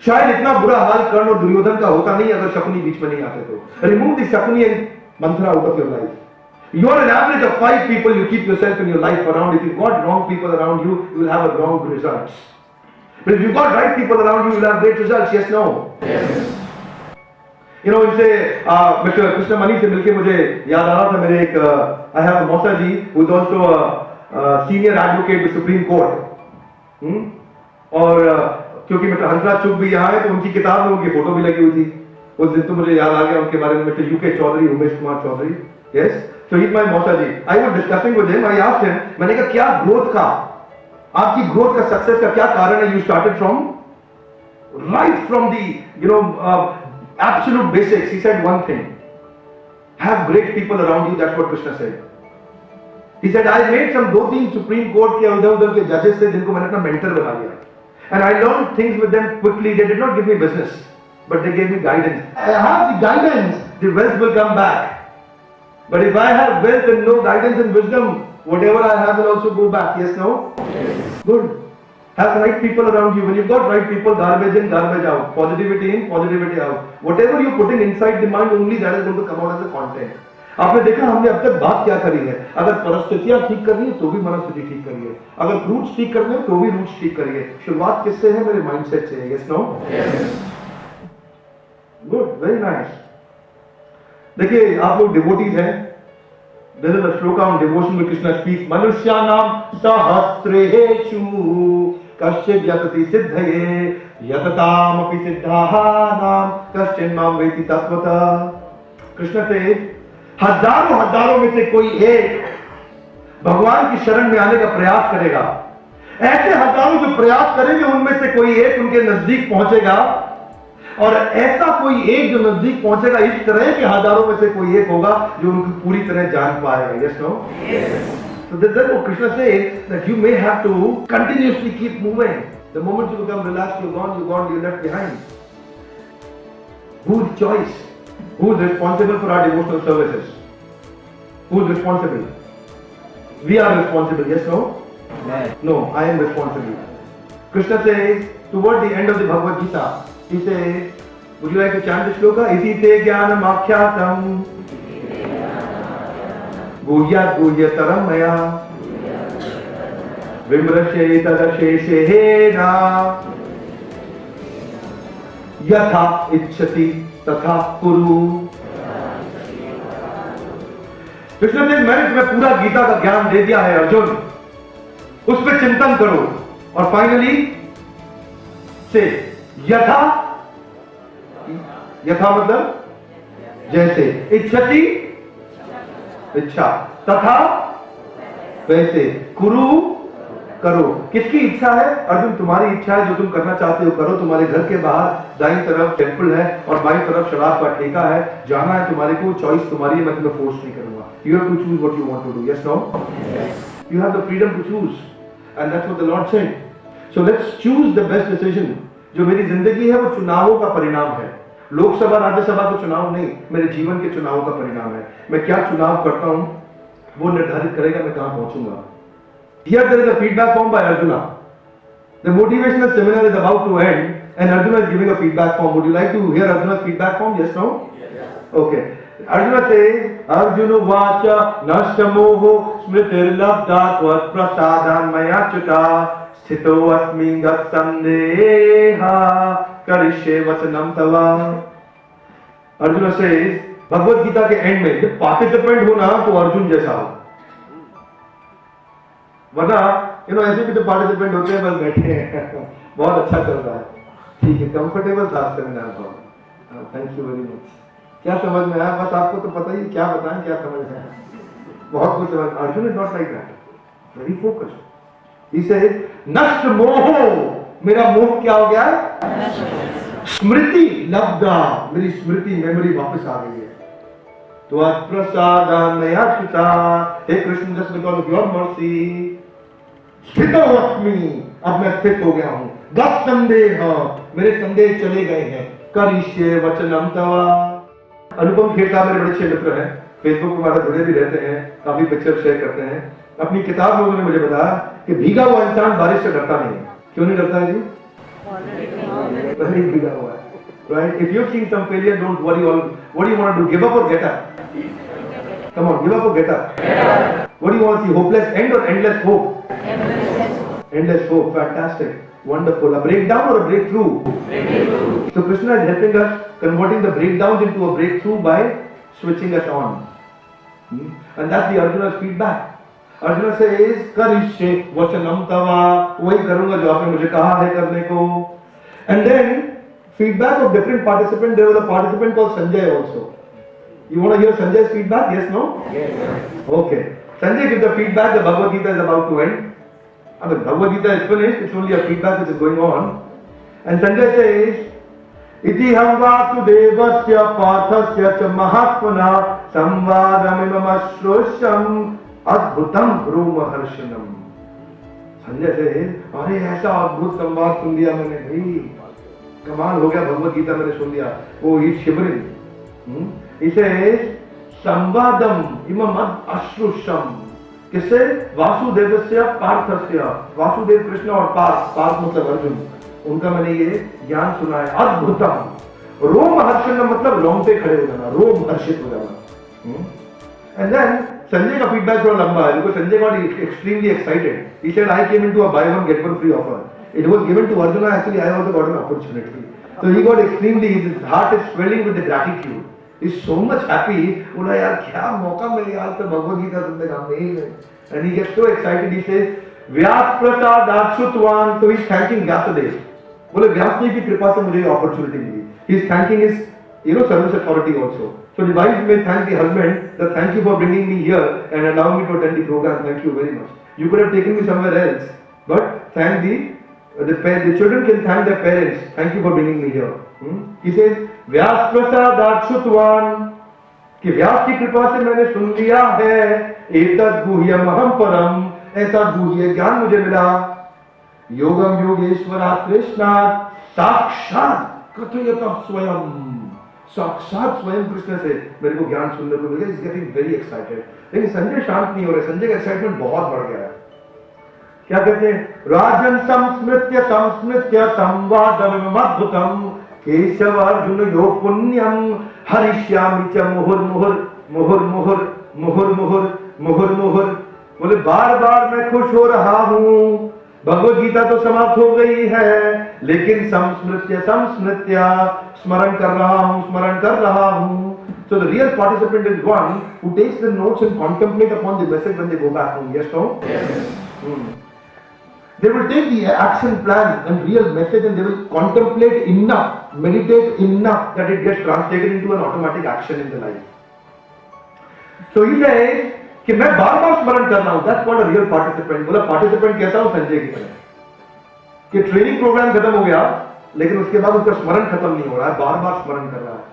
शायद इतना बुरा हाल कर्ण और दुर्योधन का होता नहीं अगर शकुनी बीच में नहीं आते तो. Remove the Shakuni and Manthara out of your life. You are an average of 5 people you keep yourself in your life around. If you've got wrong people around you, you will have a wrong results. But if you've got right people around you, you will have great results. Yes, no? Yes. You know, इनसे Mr. Krishna Mani से मिलके मुझे याद आ रहा था, मेरे एक I have a मौसा जी who is also a senior advocate with Supreme Court. और क्योंकि मिस्टर हंसराज चुप भी यहाँ है तो उनकी किताब में उनकी फोटो भी लगी हुई थी. उस दिन तो मुझे याद आ गया उनके बारे में. Mister UK Chaudhary, Umesh Kumar Chaudhary. Yes. So he is my मौसा जी. I was discussing with him. I asked him, मैंने कहा क्या ग्रोथ का, आपकी ग्रोथ का, सक्सेस का क्या कारण है? You started from right from the you know absolute basics. He said one thing, have great people around you. That's what Krishna said. He said I made some 2-3 supreme court के उधर उधर के जजेस थे जिनको मैंने अपना मेंटर बना लिया. And I learned things with them quickly. They did not give me business. but they gave me guidance. I have the guidance, the wealth will come back. But if I have wealth and no guidance and wisdom, whatever I have will also go back. Yes, no? Yes. Good. Have right people around you. When you've got right people, garbage in, garbage out. Positivity in, positivity out. Whatever you're putting inside the mind, only that is going to come out as a content. आपने देखा हमने अब तक बात क्या करी है? अगर परिस्थितियां ठीक करनी है तो भी मनस्थिति ठीक करिए, अगर रूट्स ठीक करने हैं तो भी रूट्स ठीक करिए. शुरुआत किससे है? मेरे माइंडसेट से. Yes no? Good, very nice. देखिए आप लोग डिवोटीज हैं. There is a shloka on devotion where Krishna speaks, Manushyanam sahasrehechu kaschid yatati siddhaye yatatam api siddhanam kaschid mam veti tatvata. Krishna says, हजारों में से कोई एक भगवान की शरण में आने का प्रयास करेगा. ऐसे हजारों जो प्रयास करेंगे उनमें से कोई एक उनके नजदीक पहुंचेगा, और ऐसा कोई एक जो नजदीक पहुंचेगा इस तरह के हजारों में से कोई एक होगा जो उनको पूरी तरह जान पाएगा. Yes no? So that's what Krishna says, that you may have to continuously keep moving. The moment you become relaxed, you're gone, you're left behind. Whose choice? Who's responsible for our devotional services? Who's responsible? We are responsible. Yes, no? No, I am responsible. Krishna says, toward the end of the Bhagavad Gita, he says, would you like to chant the shloka? Iti te jnanam akshyatam guhyat guhyataram maya vimrashe tadasheshena yatha ichchati तथा कुरु. कृष्ण ने मैंने तुम्हें पूरा गीता का ज्ञान दे दिया है अर्जुन, उस पर चिंतन करो. और फाइनली से यथा, यथा मतलब जैसे, इच्छति इच्छा, तथा वैसे, कुरु करो. किसकी इच्छा है? अर्जुन तुम्हारी इच्छा है, जो तुम करना चाहते हो करो. तुम्हारे घर के बाहर दाईं तरफ टेंपल है और बाईं तरफ शराब का ठेका है, जाना है तुम्हारे को, चॉइस तुम्हारी है, मैं तुम्हें फोर्स नहीं करूंगा. You have to choose what you want to do. Yes no? You have the freedom to choose, and that's what the lord said. So let's choose the best decision. जो मेरी जिंदगी है वो चुनावों का परिणाम है. लोकसभा राज्यसभा का चुनाव नहीं, मेरे जीवन के चुनावों का परिणाम है. मैं क्या चुनाव करता हूं वो निर्धारित करेगा मैं कहां पहुंचूंगा. Here there is a feedback form by Arjuna. The motivational seminar is about to end and Arjuna is giving a feedback form. Would you like to hear Arjuna's feedback form? Yes, no? Yes. Okay. Arjuna says, Arjuna vacha nashtamoho smritir labda tvat prasadan maya chuta sthito asmi gat sandeha karishye vachanam tava. Arjuna says, Bhagavad Gita के and में जब participant हो ना तो अर्जुन जैसा हो, वरना ऐसे भी तो पार्टिसिपेंट होते हैं बस बैठे हैं बहुत अच्छा चल रहा है, ठीक है, कंफर्टेबल था सेमिनार को. Thank you very much. क्या समझ में आया? बस आपको तो पता ही, क्या बताएं क्या समझ में आया. बहुत कुछ समझ. Arjun is not like that, very focused. He said नष्ट मोह, मेरा मोह क्या हो गया है? स्मृति लब्धा, मेरी स्मृति मेमोरी वापस आ गई है. तो प्रसादान मया चिता, हे Krishna just because of your mercy स्थितोऽस्मि, अब मैं स्थित हो गया हूं. गत संदेह, मेरे संदेह चले गए हैं. करिष्ये वचनम तवा. अनुपम खेर साहब मेरे बड़े अच्छे मित्र हैं, फेसबुक पर हमारे जुड़े भी रहते हैं, काफी पिक्चर शेयर करते हैं. अपनी किताब में उन्होंने मुझे बताया कि भीगा हुआ इंसान बारिश से डरता नहीं. क्यों नहीं डरता है जी? पहले ही भीगा हुआ है. Right? If you're seeing some failure, don't worry. What do you want to do? Give up or get up? Come on, give up or get up? What do you want to see? Hopeless end or endless hope? Endless hope. Fantastic. Wonderful. A breakdown or a breakthrough? Breakthrough. So Krishna is helping us, converting the breakdowns into a breakthrough by switching us on. And that's the Arjuna's feedback. Arjuna says, Karishye vachanam tava. वही करूंगा जो आपने मुझे कहा है करने को. And then feedback of different participants. There was a participant called Sanjay also. You want to hear Sanjay's feedback? Yes, no? Yes. Okay. Sanjay gives the feedback. The Bhagavad Gita is about to end. I mean, Bhagavad Gita is finished. It's only a feedback which is going on. And Sanjay says, Iti ham vasudevasya parthasya cha mahatmana samvadamimam ashrosham adbhutam brahmaharshanam. Sanjay says, अरे ऐसा अद्भुत संवाद सुन लिया मैंने भाई. कमाल हो गया, भगवत गीता मैंने सुन लिया. Oh, he's shivering. He says, संवादम इममद अश्रुषम. किससे? वासुदेवस्य पार्थस्य. वासुदेव कृष्ण और पार्थ मतलब अर्जुन, उनका मैंने ये ज्ञान सुना है. अद्भुतम. रोम हर्षण मतलब रोंगटे खड़े हो जाना, रोम हर्षित हो जाना. एंड देन संजय का फीडबैक थोड़ा लंबा है, because Sanjay got extremely excited. He said I came into a by one get one free offer. It was given to Arjuna. Actually, I also got an opportunity. So he got extremely, his heart is swelling with the gratitude. He's so much happy. बोला यार क्या मौका मिल गया, आज तो भगवद गीता सुनने का mail है. And he gets so excited. He says, Vyas Prasad आश्रुतवान. So he's thanking Vyasadev. बोले व्यास जी की कृपा से मुझे ये opportunity milli. He's thanking his, service authority also. So the wife may thank the husband that thank you for bringing me here and allowing me to attend the program. Thank you very much. You could have taken me somewhere else, but thank the children can thank their parents. Thank you for bringing me here. He says, व्यास प्रसाद आश्रुतवान, कि व्यास की कृपा से मैंने सुन लिया है. एतद् गुह्यम अहम परम, ऐसा गुह्य ज्ञान मुझे मिला. योगम योगेश्वरात् कृष्णात् साक्षात् कथयतः स्वयं. साक्षात स्वयं कृष्ण से मेरे को ज्ञान सुनने को मिला. Is getting very excited. लेकिन संजय शांत नहीं हो रहे. संजय का एक्साइटमेंट बहुत बढ़ गया है. क्या कहते हैं? राजन संस्मृत्य संवादम अद्भुतम केशव अर्जुन यो पुण्यम हरिष्यामि च मुहुर्मुहुर. बोले बार बार मैं खुश हो रहा हूं. भगवत गीता तो समाप्त हो गई है, लेकिन संस्मृत्य स्मरण कर रहा हूं. So the real participant is one who takes the notes and contemplate upon the message when they go back home. Yes, no? Yes. They will take the action plan and real message and they will contemplate enough, meditate enough that it gets translated into an automatic action in the life. So he says कि मैं बार बार स्मरण कर रहा हूं. That's what a real participant. बोला participant कैसा हो? संजय की तरह कि ट्रेनिंग प्रोग्राम खत्म हो गया, लेकिन उसके बाद उसका स्मरण खत्म नहीं हो रहा है, बार बार स्मरण कर रहा है.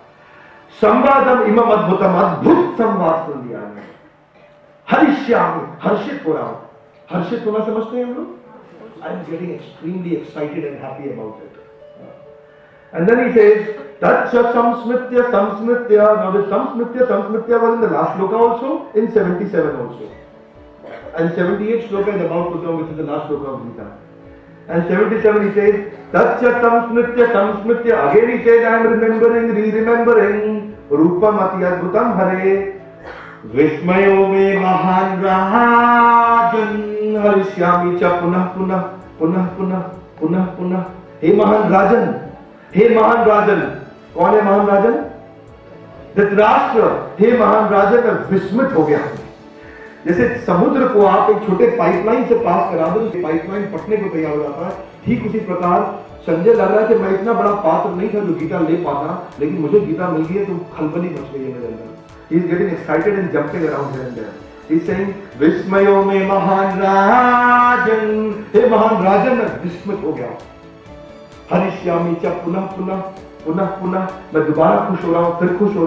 संवादम इमम अद्भुतम, अद्भुत संवाद सुन लिया है. हरिष्यामि, हर्षित हो रहा हूं. हर्षित होना समझते हैं हम लोग? I am getting extremely excited and happy about it. And then he says, Tacha samsmritya. Now the samsmritya was in the last shloka also, in 77 also. And 78 shloka is about to come, which is the last shloka of Gita. And 77 he says, Tacha samsmritya. Again he says, I am remembering, Rupam ati adbhutam hare. विस्मयो में महान राजन हरिष्यामि च पुनः. हे महान राजन. कौन है महान राजन? धृतराष्ट्र. हे महान राजन, मैं विस्मित हो गया. जैसे समुद्र को आप एक छोटे पाइपलाइन से पास करा दो, तो पाइपलाइन फटने को तैयार हो जाता है. ठीक उसी प्रकार संजय लग रहा है कि मैं इतना बड़ा पात्र नहीं था जो गीता ले पाता, लेकिन मुझे गीता मिल गई है तो खलबली मच गई है मेरे अंदर. He is getting excited and jumping around here and there. He is saying, विस्मयो में महान राजन. हे महान राजन, मैं विस्मित हो गया. हरिष्यामि च पुनः. मैं दोबारा खुश हो रहा हूँ, फिर खुश हो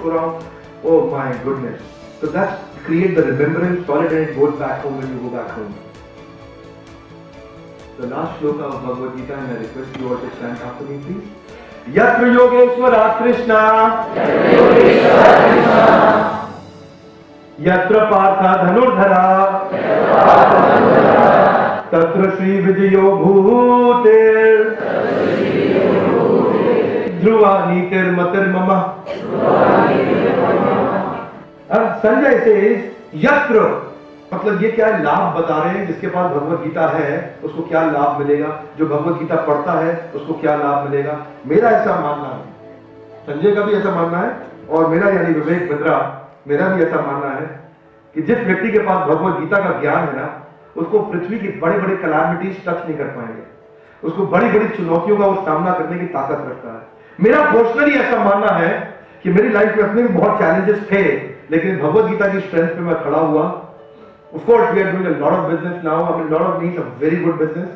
रहा हूँ. Oh my goodness. So that's create the remembrance, solid, and it goes back home when you go back home. The last shloka of Bhagavad Gita, and I request you all to stand after me, please. यत्र योगेश्वरा कृष्णा यत्र पार्था धनुर्धरा तत्र श्री विजयो भूतेर ध्रुवा नीतिर्मतिर्मम. संजय से यत्र मतलब ये क्या लाभ बता रहे हैं. जिसके पास भगवत गीता है उसको क्या लाभ मिलेगा, जो भगवत गीता पढ़ता है उसको क्या लाभ मिलेगा. मेरा ऐसा मानना है, संजय का भी ऐसा मानना है, और मेरा यानी विवेक बिंद्रा मेरा भी ऐसा मानना है कि जिस व्यक्ति के पास भगवत गीता का ज्ञान है ना, उसको पृथ्वी की बड़े बड़े कैलामिटीज टच नहीं कर पाएंगे. उसको बड़ी बड़ी चुनौतियों का वो सामना करने की ताकत रखता है. मेरा पर्सनली ऐसा मानना है कि मेरी लाइफ में अपने भी बहुत चैलेंजेस थे, लेकिन भगवत गीता की स्ट्रेंथ पे मैं खड़ा हुआ. Of course, we are doing a lot of business now. I mean, a lot of means a very good business.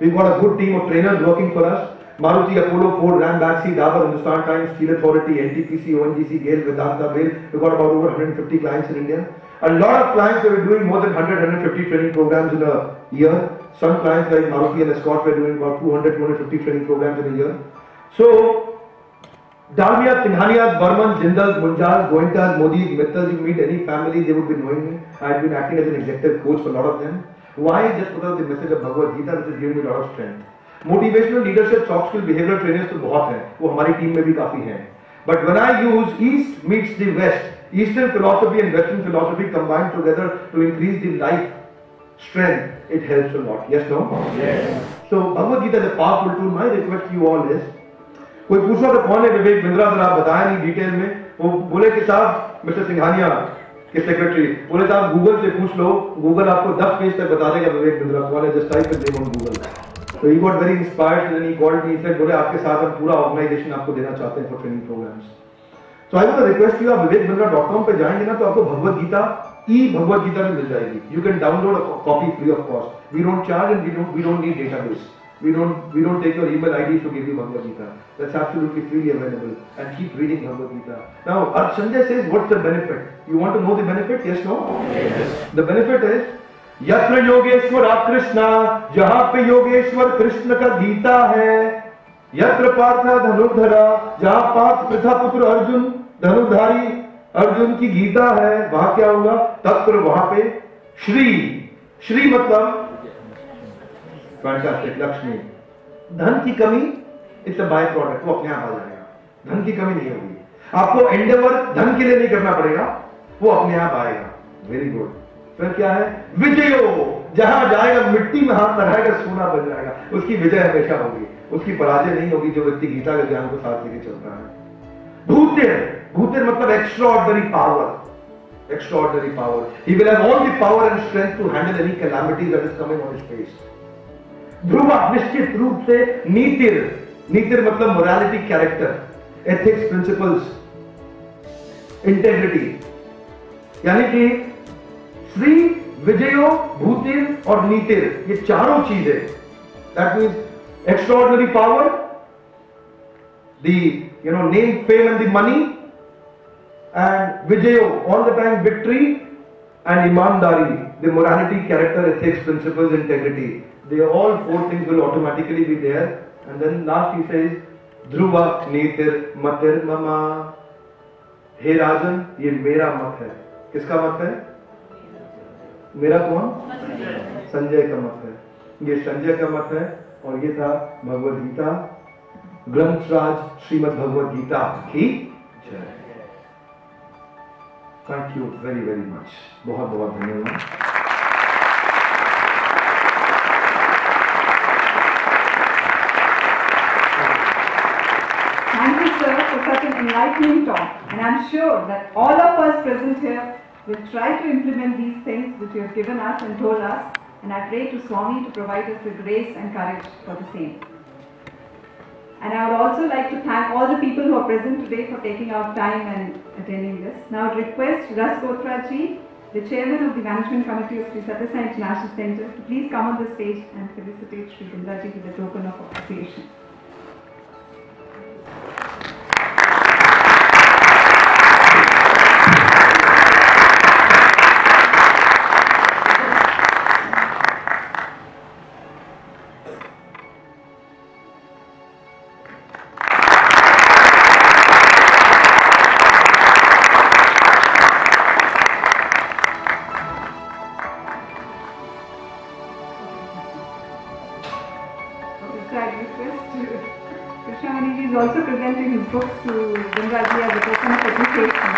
We've got a good team of trainers working for us. Maruti, Apollo, Ford, Ram, Baxi, Dabur, Hindustan Times, Steel Authority, NTPC, ONGC, GAIL, Vedanta, BAIL. We've got about over 150 clients in India. A lot of clients that we're doing more than 150 training programs in a year. Some clients like Maruti and Escort, we're doing about 200, 250 training programs in a year. So, Dalmia, Singhanias, Burmans, Jindals, Munjals, Goenkas, Modis, Mittals, you meet any family, they would be knowing me. I have been acting as an executive coach for a lot of them. Why? Just because of the message of Bhagavad Gita, which has given me a lot of strength. Motivational leadership, soft skill, behavioral trainers तो बहुत हैं, वो हमारी team में भी काफी हैं. But when I use East meets the West, Eastern philosophy and Western philosophy combined together to increase the life strength, it helps a lot. Yes, no? Yes. So Bhagavad Gita is a powerful tool. My request to you all is, कोई पूछा तो कौन है विवेक बिंद्रा, जरा आप बताया नहीं detail में. वो बोले कि साहब मिस्टर सिंघानिया के सेक्रेटरी बोले साहब गूगल से पूछ लो, गूगल आपको 10 पेज तक बता देगा विवेक बिंद्रा कौन है. Just type it on Google. So he got very inspired and then he called me. He said, बोले आपके साथ हम पूरा ऑर्गेनाइजेशन आपको देना चाहते हैं for training programs. So I want to request you, आप vivekbindra.com पे जाएंगे ना तो आपको भगवद गीता भगवद गीता में मिल जाएगी. You can download a copy free of cost. We don't charge and we don't need database. We don't take your email IDs to give you Bhagavad Gita. That's absolutely freely available. And keep reading Bhagavad Gita. Now, Sanjay says, what's the benefit? You want to know the benefit? Yes, no? Yes. The benefit is, यत्र योगेश्वर कृष्णा, जहां पे योगेश्वर कृष्ण का गीता है, यत्र पार्थ धनुर्धरा, जहां पार्थ प्रथा पुत्र अर्जुन धनुर्धारी अर्जुन की गीता है, वहां क्या होगा? तत्र वहां पे श्री मतलब फैंटास्टिक लक्ष्मी. धन की कमी इट्स अ बाय प्रोडक्ट, वो अपने आप आ जाएगा. धन की कमी नहीं होगी. आपको एंडेवर धन के लिए नहीं करना पड़ेगा, वो अपने आप आएगा. Very good. फिर क्या है? विजयो, जहां जाएगा मिट्टी में हाथ लगाएगा सोना बन जाएगा. उसकी विजय हमेशा होगी, उसकी पराजय नहीं होगी जो व्यक्ति गीता के ज्ञान को साथ लेके चलता है. भूतिर मतलब extraordinary power. Extraordinary power. He will have all the power and strength to handle any calamity that is coming on his face. Dhruva, निश्चित रूप से नीतिर मतलब morality, character, ethics, principles, integrity. यानी कि श्री, विजयो, भूतिर और नीतिर, ये चारों चीजें. That means extraordinary power, the name, fame and the money, and Vijayo, all the time victory, and Imandari, the morality, character, ethics, principles, integrity. They all four things will automatically be there. And then last he says, Dhruva, Nitir, Matir, Mama. हे राजन, ये मेरा मत है. किसका मत है? मेरा कौन? संजय का मत है. ये संजय का मत है. और ये था भगवद गीता, ग्रंथराज श्रीमद् भगवद गीता की जय. Thank you very very much. बहुत बहुत धन्यवाद. Thank you, sir, for such an enlightening talk. And I'm sure that all of us present here will try to implement these things which you have given us and told us. And I pray to Swami to provide us with grace and courage for the same. And I would also like to thank all the people who are present today for taking out time and attending this. Now I would request Ras Kothra ji, the chairman of the management committee of Sri Sathya Sai International Center, to please come on the stage and felicitate Sri Bindra ji with a token of appreciation. Also presenting his books to Bindra ji as a token of appreciation.